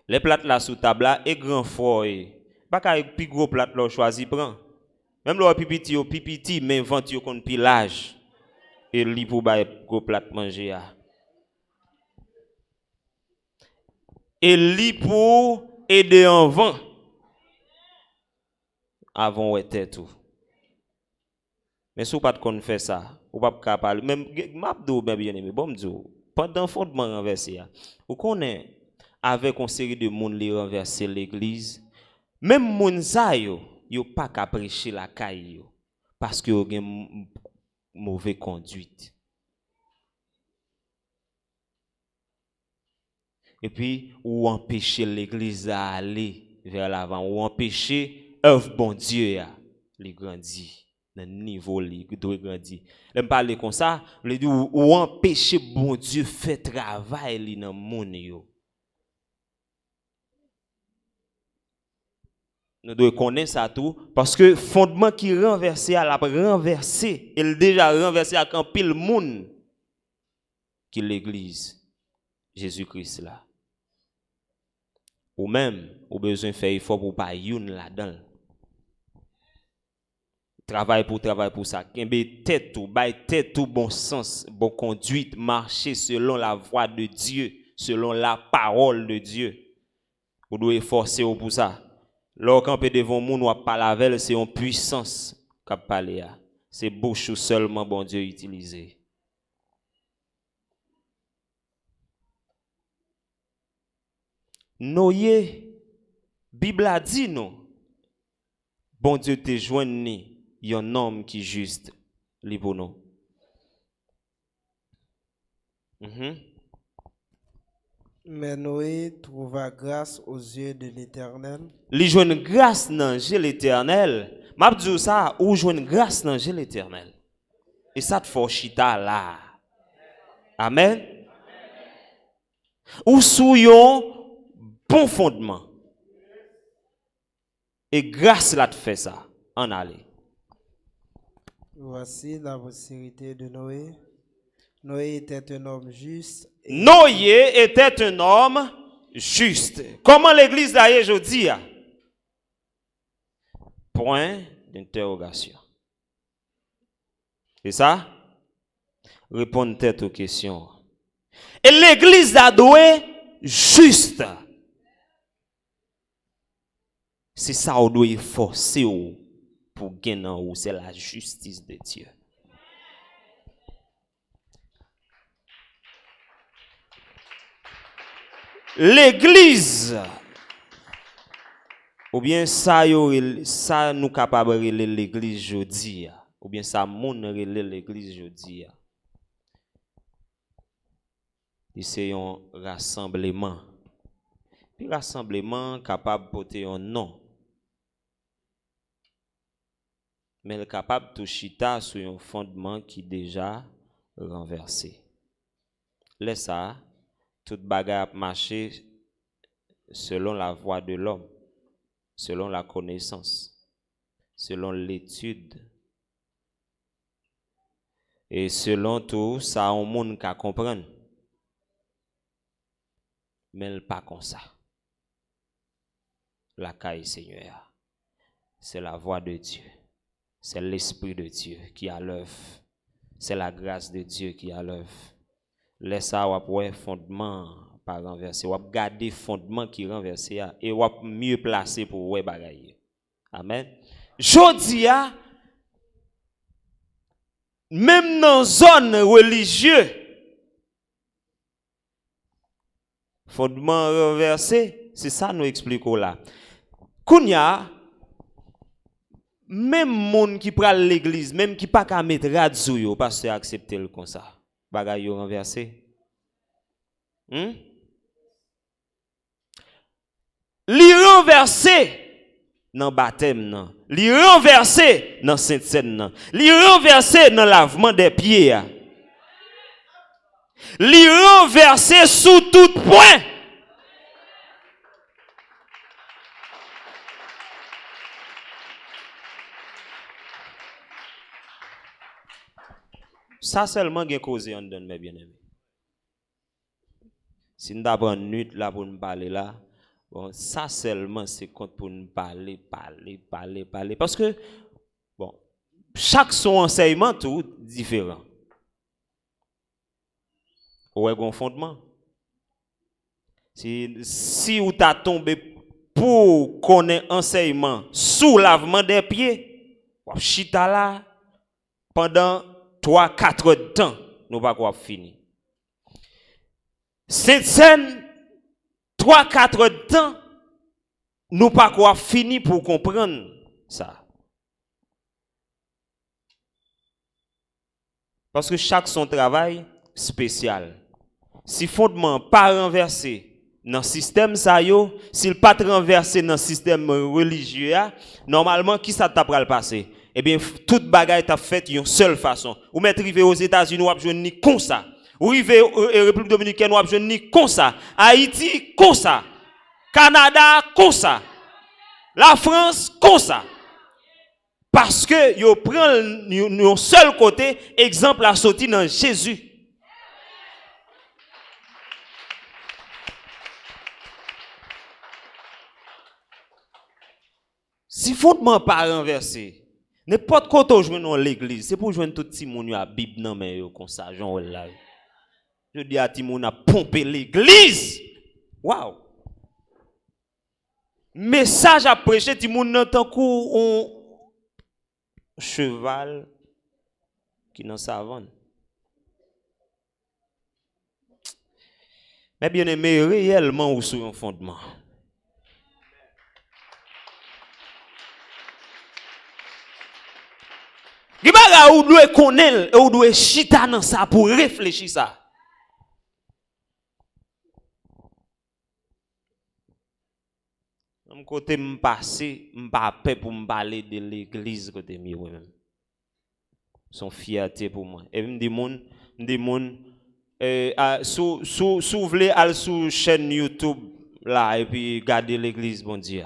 Les plats là sous table là et grand fort pas qu'à plus gros plat là choisi prend. Même le pipiti mais vente yo kon pilage et li pour ba gros plat manger a. Et li pour aider en vent avant ouais tête tout. Mais si vous pas de faire ça, ou pas capable même m'abdou bien aimé bon m'dou pendant fondement renversé ou connaît avec une série de monde li renverser l'église même moun sa yo pas qu'à prêcher la caille yo parce que yo gen mauvaise conduite. Et puis ou empêcher l'église à aller vers l'avant ou empêcher œuvre bon Dieu ya li grandi dans niveau li doit grandir. L'aime parler comme ça, le dit ou empêcher bon Dieu faire travail li dans monde yo. Nous devons connaître ça tout parce que fondement qui renversé à la renversé, il déjà renversé à un pile monde qui l'église Jésus-Christ là. Ou même ou besoin faire effort pour pas youn là-dedans. Travail pour ça. Kembe tête tout, bay tête tout bon sens, bon conduite, marcher selon la voie de Dieu, selon la parole de Dieu. Vous devez forcer pour ça. Lorsqu'on peut devant moun ou pas lavel, c'est une puissance qu'a parler. C'est bouche seulement bon Dieu utilisé. Noé, Bible a dit non. Bon Dieu te joindre un homme qui juste li pour nous.
Mais Noé trouva grâce aux yeux de l'Éternel.
Li joine grâce dans l'Éternel. M'a dit ça ou joine grâce dans l'Éternel. Et ça te faut chita là. Amen. Ou sou yon bon fondement. Et grâce là te fait ça. En aller.
Voici la postérité de Noé. Noé était un homme juste.
Noé était un homme juste. Comment l'église d'ailleurs aujourd'hui? Point d'interrogation. C'est ça? Répondez tête aux questions. Et l'église a doué juste. c'est ça on doit forcer pour gagner ou c'est la justice de Dieu. L'église ou bien ça nous capable relé l'église jodi ou bien ça moun relé l'église jodi c'est un rassemblement. Puis rassemblement capable porter un nom. Mais il est capable de chita sur un fondement qui déjà renversé. Laisse ça, toute bagarre marcher selon la voie de l'homme, selon la connaissance, selon l'étude. Et selon tout, ça on monde qui comprendre. Mais il pas comme ça. La caille Seigneur, c'est la voix de Dieu. C'est l'Esprit de Dieu qui a l'œuvre. C'est la grâce de Dieu qui a l'œuvre. Laisse ça, ouais, fondement pas renversé. Ou garder fondement qui renversé et ou mieux placé pour ouais bagaille. Amen. Jodi a même dans zone religieuse fondement renversé, c'est ça nous expliquons là. Kounya même monde qui pral l'église, même qui pas qu'à mettre radio yo parce que accepter le comme ça. Bagay yo renversé. Li renversé dans baptême nan. Li renversé dans sainte scène nan. Li renversé dans lavement des pieds. Li renversé sous tout point. Ça seulement gen cause en donne mes bien-aimés. Si nous avons une nuit là pour nous parler là, bon, ça seulement c'est compte pour nous parler. Parce que, bon, chaque son enseignement tout différent. Ouais, un fondement. Si vous t'as tombé pour connaître enseignement sous lavement des pieds, chita là pendant 3-4 heures de temps, nous pas quoi fini. Cette scène 3-4 heures de temps, nous pas quoi fini pour comprendre ça. Parce que chaque son travail spécial. Si fondement pas renversé dans le système ça yo, s'il pas renversé dans le système religieux, normalement qui ça t'a pral passer? Eh bien toute bagaille t'a fait d'une seule façon. Ou mettre arrivé aux États-Unis ou abjouen ni comme ça. Ou arrivé en République dominicaine ou abjouen ni comme ça. Haïti comme ça. Canada comme ça. La France comme ça. Parce que yo prend un seul côté exemple à sorti dans Jésus. Si fondement pas renversé, n'importe quoi où je dans l'église, c'est pour joindre tout petit monde à Bible non mais comme ça Jean là. Je dis à tout monde à pomper l'église. Waouh. Message à prêcher tout monde dans tant qu'on cheval qui dans savane. Mais bien aimé réellement ou sur un fondement. Gibaga ou doit connaître ou doit chita dans ça pour réfléchir ça. Mon côté m'passer, m'pa paix pour me parler de l'église côté moi même. Son fierté pour moi. Et me dit moun sous vle al sous chaîne YouTube là et puis garder l'église bon Dieu.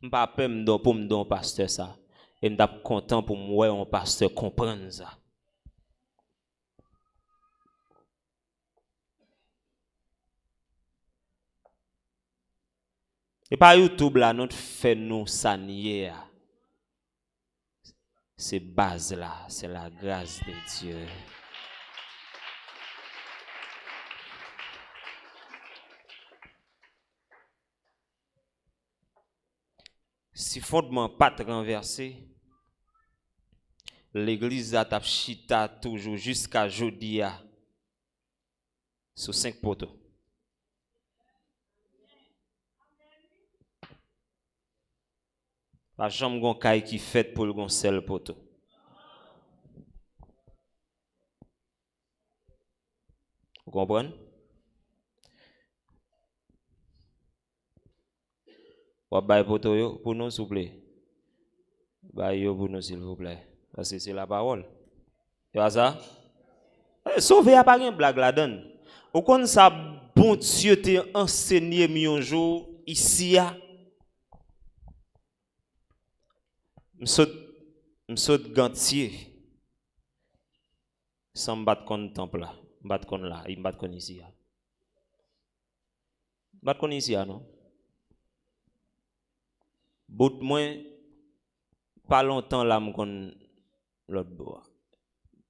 M'pa paix m'don pour m'don pasteur ça. Et m'ta content pour moi un pasteur comprendre ça. Et par YouTube là notre fait nous sanier. C'est base là, c'est la grâce de Dieu. si fondement pas renversé, l'église a tap chita toujours jusqu'à jodi a sur 5 poteaux. Pas jambe gon kay qui fait pour le gon seul poteau. Vous comprenez? Ou bay poteau yo pour nous s'il vous plaît. Bay yo pour nous s'il vous plaît. Parce que c'est la parole. Tu vois ça? Sauver a pas une blague là-dedans. Ou kon ça bon Dieu te enseigné un jour ici a. M'saute gantier. Sans m'battre kon temple là. M'battre kon là, il m'battre kon ici a. M'battre kon ici a non? Bout moins pas longtemps là m'kon l'autre bois.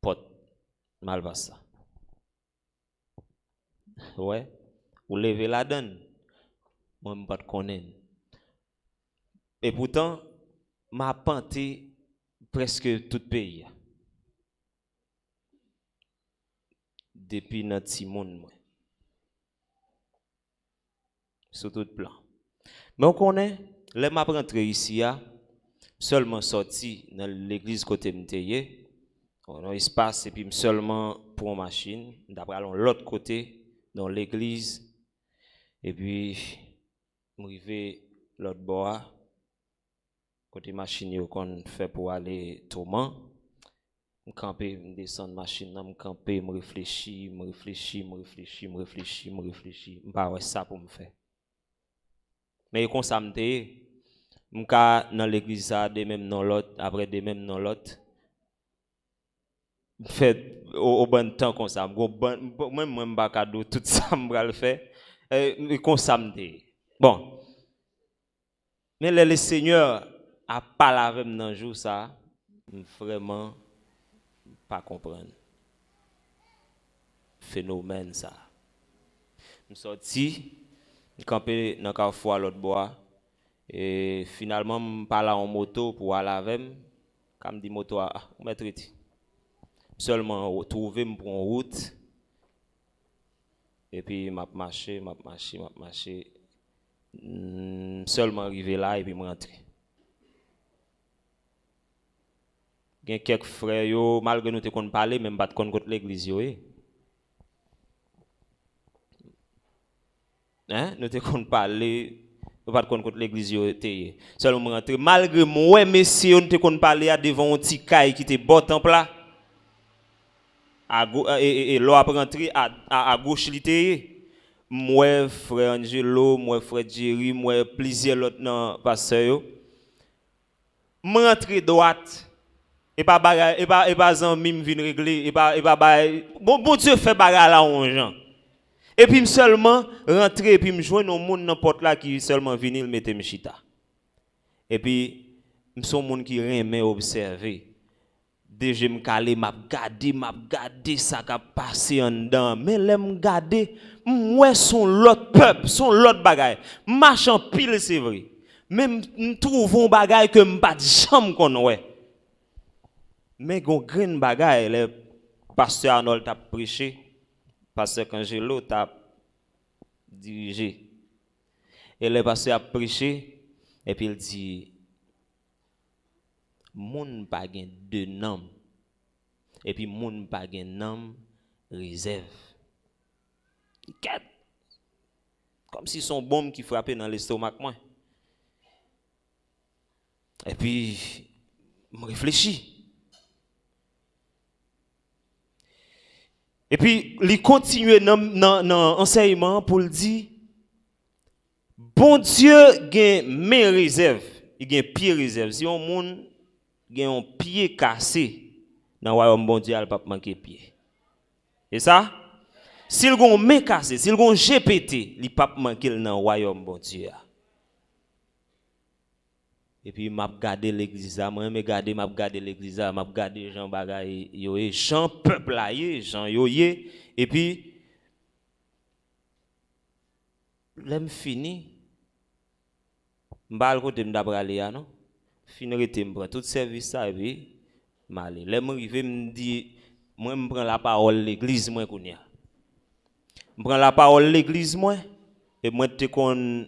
Pot mal passe ça. Ouais. Ou lever la donne. Moi m'pas connaître. Et pourtant m'a panté presque tout pays. Depuis notre petit monde moi. Sur tout plan. Mais on connaît, les m'a rentré ici seulement sorti dans l'église côté m'teye. On a espace et puis seulement pour une machine, d'après l'autre côté dans l'église et puis m'rivé l'autre bord côté machine yo qu'on fait pour aller Tourment. M'camper, m'descendre machine, m'camper, m'réfléchir, m'pas ouais ça pour me faire. Mais comme ça m'était m'ka dans l'église ça de même dans l'autre, après de même dans l'autre. Fait au bon temps comme ça, moi m'pa cadeau tout ça m'va le faire et comme ça m'était. Bon. Mais le Seigneur a parlé avec moi dans jour ça, vraiment pas comprendre phénomène ça. Je sorti, camper dans carrefour l'autre bois et finalement me parler en moto pour aller avec moi. Comme dit moto mettre seulement trouver me pour en route et puis m'a marché seulement arrivé là et puis me rentrer. Gen quelques frères yo malgré nous te kon parler même pas contre l'église yo hein nous te kon parler pas contre l'église yo te seulement rentrer malgré moi messieurs on te kon parler devant un petit caille qui te bot en plat et l'eau après rentrer à gauche li moi frère Angelo moi frère Jerry moi plusieurs autres nan pasteur yo m'rentrer droite et pas bagay et pas zanmi me vinn régler et pas bon Dieu fait bagay là on gens et puis seulement rentrer et puis me joindre un monde dans porte là qui seulement venir mettre me chita et puis me son monde qui remet observer déjà me caler m'a garder ça qui passé en dedans mais l'aime garder moi son l'autre peuple son l'autre bagay marche en pile c'est vrai même trouve un bagay que me pas jamais connait. Mais gon green bagay le pasteur Arnold t'a prêché, pasteur Angelo t'a dirigé. Et le pasteur a prêché et puis il dit moun pa gen deux noms et puis moun pa gen nom réserve. Comme si son bombe qui frappait dans l'estomac moi. Et puis me réfléchis. Et puis, il continue dans l'enseignement pour le dire, bon Dieu a mes réserves, il a pied réserve. Si on monde a un pied cassé, dans le royaume bon Dieu, il ne va pas manquer pied. Et ça, s'il a un main cassé, s'il a un GPT, il ne va pas manquer dans le royaume bon Dieu. Et puis m'a regardé l'église moi me regarder m'a regardé l'église m'a regardé Jean bagay yo Jean peuple là Jean yo et puis l'aime fini M'bal côté m'd'apre aller non. Fin rete m'prend tout service ça et puis m'aller. Là m'rive m'di moi m'prend la parole l'église moi kounya. M'prend la parole l'église moi et moi te kon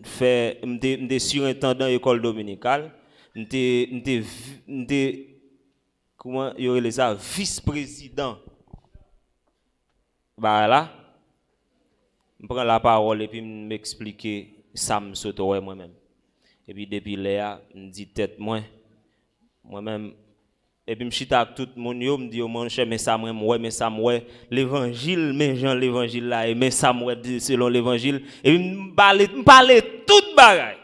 fait m'te surintendant école dominicale, m'te comment y aurait ça vice-président. Bah là je prends la parole et puis m'expliquer ça me saute moi-même. Et puis depuis là, me dit tête moi-même et puis me chita avec tout le monde yo me dit mon cher mais ça moi l'évangile mais Jean l'évangile là et mais ça moi selon l'évangile et puis me parler toute bagaille.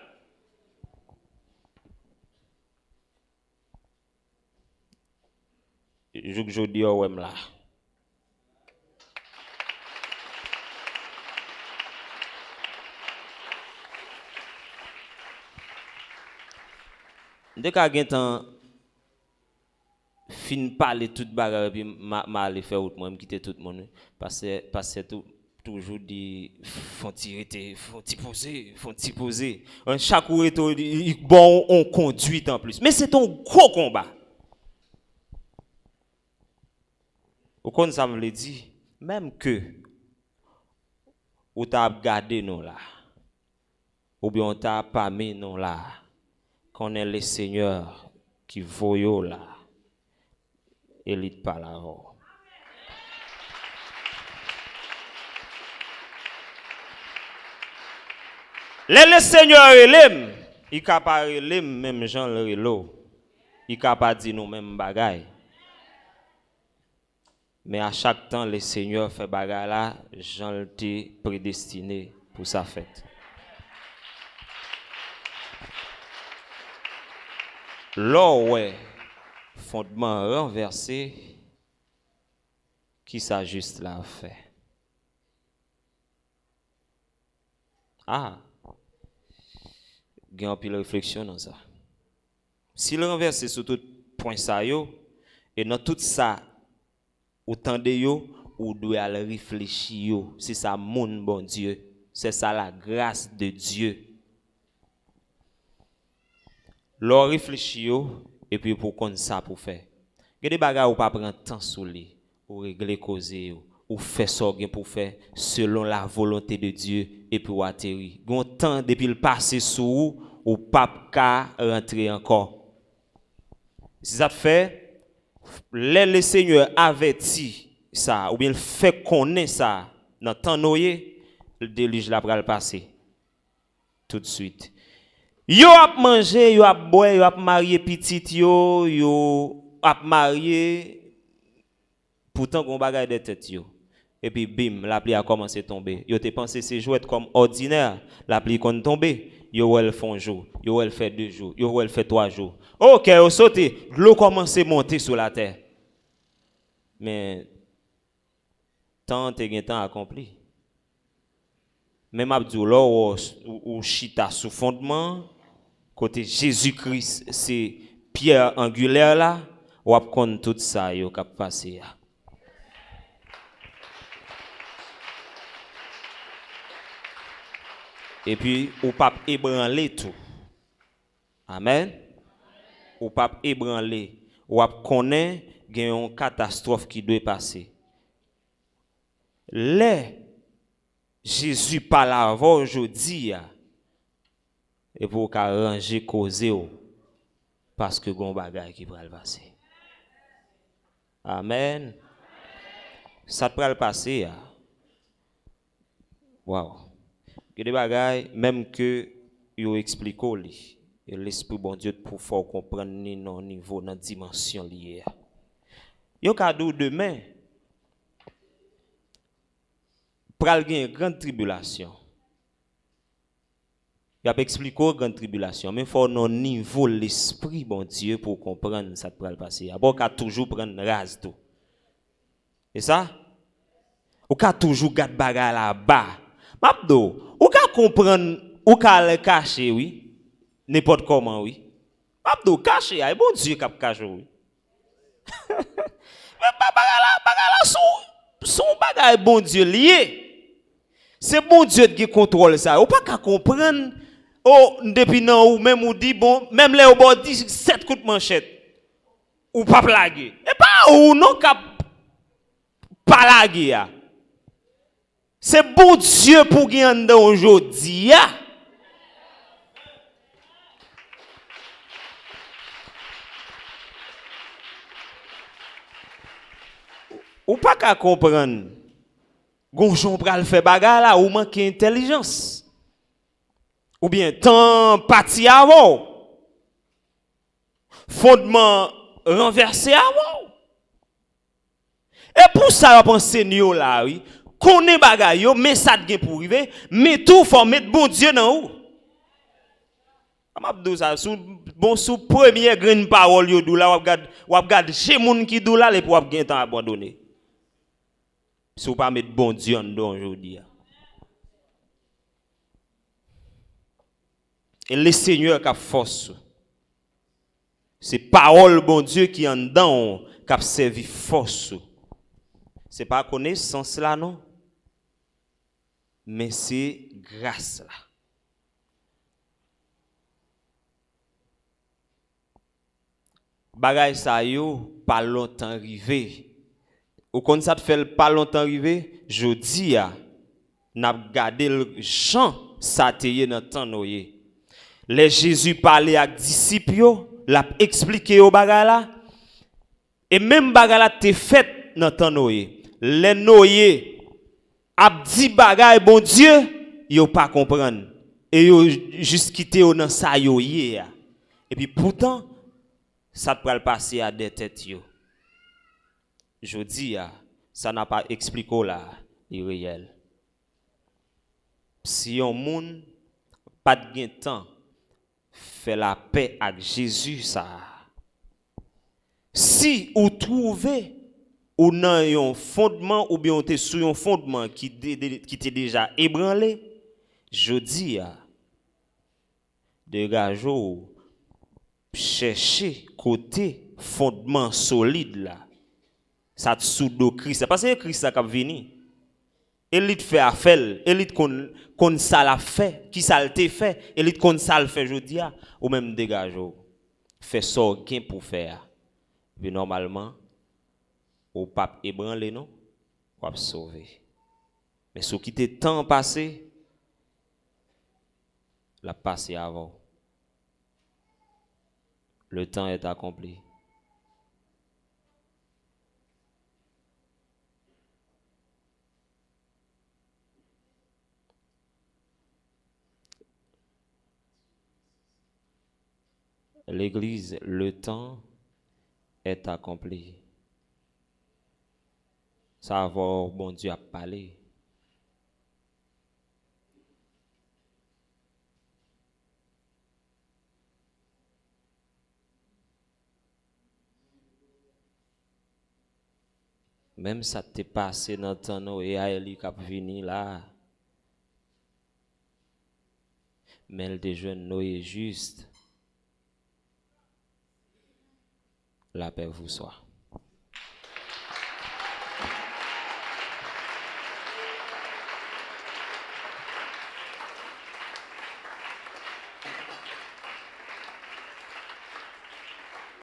Je dis ouais là. Dès qu'à gen temps fin parler toute bagarre puis m'a aller faire autre moi me quitter tout le monde parce tout toujours dit font poser chaque retour bon on conduit en plus mais c'est un gros combat au compte ça me le dit même que ou t'a gardé non là ou bien on t'a pas mis non là qu'on est le Seigneur qui voyou là élite par là. Le Seigneur l'aime, il capable l'aime même Jean le relo. Il capable dire nous même bagaille. Mais à chaque temps le Seigneur fait bagaille là, Jean l'était prédestiné pour sa fête. Là ouais, fondement renversé, qui s'ajuste là fait. Ah, il y a un peu de réflexion dans ça. Si le renverse sur tout point ça yo, et dans tout ça, autant de yo, ou doit réfléchir yo, c'est ça mon bon Dieu, c'est ça la grâce de Dieu. L'on réfléchit yo, et puis pour qu'on ça pour faire. Il y a des bagages ou pas prendre temps sur lui, ou régler causer yo, ou faire ça pour faire selon la volonté de Dieu et puis ou atterrir. Gon temps depuis le passé sous ou pas ka rentrer encore. Si ça te fait le Seigneur avertit ça ou bien le fait connaître ça dans temps noyé, le déluge la pral passer tout de suite. Yo ap manger, yo ap boire, yo ap marier petite yo ap marier pourtant gon bagay de tête yo. Et puis bim, la pluie a commencé à tomber. Yo te pensé c'est jouet comme ordinaire, la pluie kon tomber. Yo elle font jour, yo elle fait 2 jours, yo elle fait 3 jours. OK, yo sauté, l'eau commence à monter sur la terre. Mais tant accompli. Même abdou là ou chita sous fondement côté Jésus-Christ, c'est pierre angulaire là, ou ap kon tout ça yo k'ap passé. Et puis, ou pas ébranler tout. Amen. Ou pas ébranler. Ou pas connaître qu'il y a une catastrophe qui doit passer. Les Jésus parle avant aujourd'hui. Et pour ranger causer parce que gon bagay qui va le passer. Amen. Ça te le passer. Wow. Il y a des bagailles, même que yo explique li, et l'esprit bon Dieu pour faire comprendre ni non niveau, dans dimension liée. Yo cadeau demain, pral gen grande tribulation. Il a expliqué grande tribulation, mais faut non niveau l'esprit bon Dieu pour comprendre ça pral passer. D'abord qu'a toujours prendre rase tout. Et ça, ou qu'a toujours garder bagaille là-bas. Mabdo, ou ka comprendre, ou ka le cacher, oui, n'importe comment, oui. Mabdo, cacher, ay bon Dieu k'ap cacher, oui. Mais bagala son bagay bon Dieu lié. C'est bon Dieu qui contrôle ça. Ou pas qu'à comprendre, Oh, depuis non ou même ou dit bon, même les au dit 7 coups de manchette. Ou pas plaguer. Et pas ou non cap pas laguer. C'est bon Dieu pour gagner aujourd'hui. Ou pas qu'à comprendre. Gonjon pral fait bagarre là ou manque intelligence. Ou bien temps parti avant. Fondement renversé avant. Et pour ça, on pense nous là, oui. Connaît bagay yo, mais ça te pour arriver, mais tout faut mettre bon Dieu dans ou. M'a ça sous première grande parole yo dou là ou regarde chez moun qui dou là les pour gain temps abandonner. Si ou pas mettre bon Dieu dans aujourd'hui. Et le Seigneur qui a force. C'est parole bon Dieu qui en dedans qui a servi force. C'est pas connaissance là non. Mais c'est grâce là. Bagay sa yo pas longtemps arrivé. Ou kon ça te fait pas longtemps arrivé, jodi a n'a gardé le Jean ça teye dans temps noyé. Les Jésus parlait avec disciples yo, l'a expliqué au bagay là. Et même bagay là te fait dans temps noyé. Les noyé a dit bagay bon Dieu, yo pas comprendre. Et yo juste quitter dans ça yo yé. Et puis pourtant ça peut passer à des têtes yo. Je dis ça n'a pas expliqué là le réel. Si on moun pas de temps fait la paix avec Jésus ça. Si ou trouvez ou nan un fondement ou bien on sur un fondement qui était déjà ébranlé, je dis dégagez chercher côté fondement solide là. Ça sous do Christ parce que Christ ça qui venu. Élite fait affaire, élite kon ça la fait, qui ça le fait, élite kon ça le fait jodi a ou même dégage fait ça gain pour faire. Mais normalement au pape ébranlé non, ou sauver. Mais ce qui était temps passé l'a passé avant. Le temps est accompli. L'Église, le temps est accompli. Ça va, bon Dieu a parlé. Même ça t'est passé dans ton temps et Aélie qui a venu là. Mais elle des jeunes Noé juste. La paix vous soit.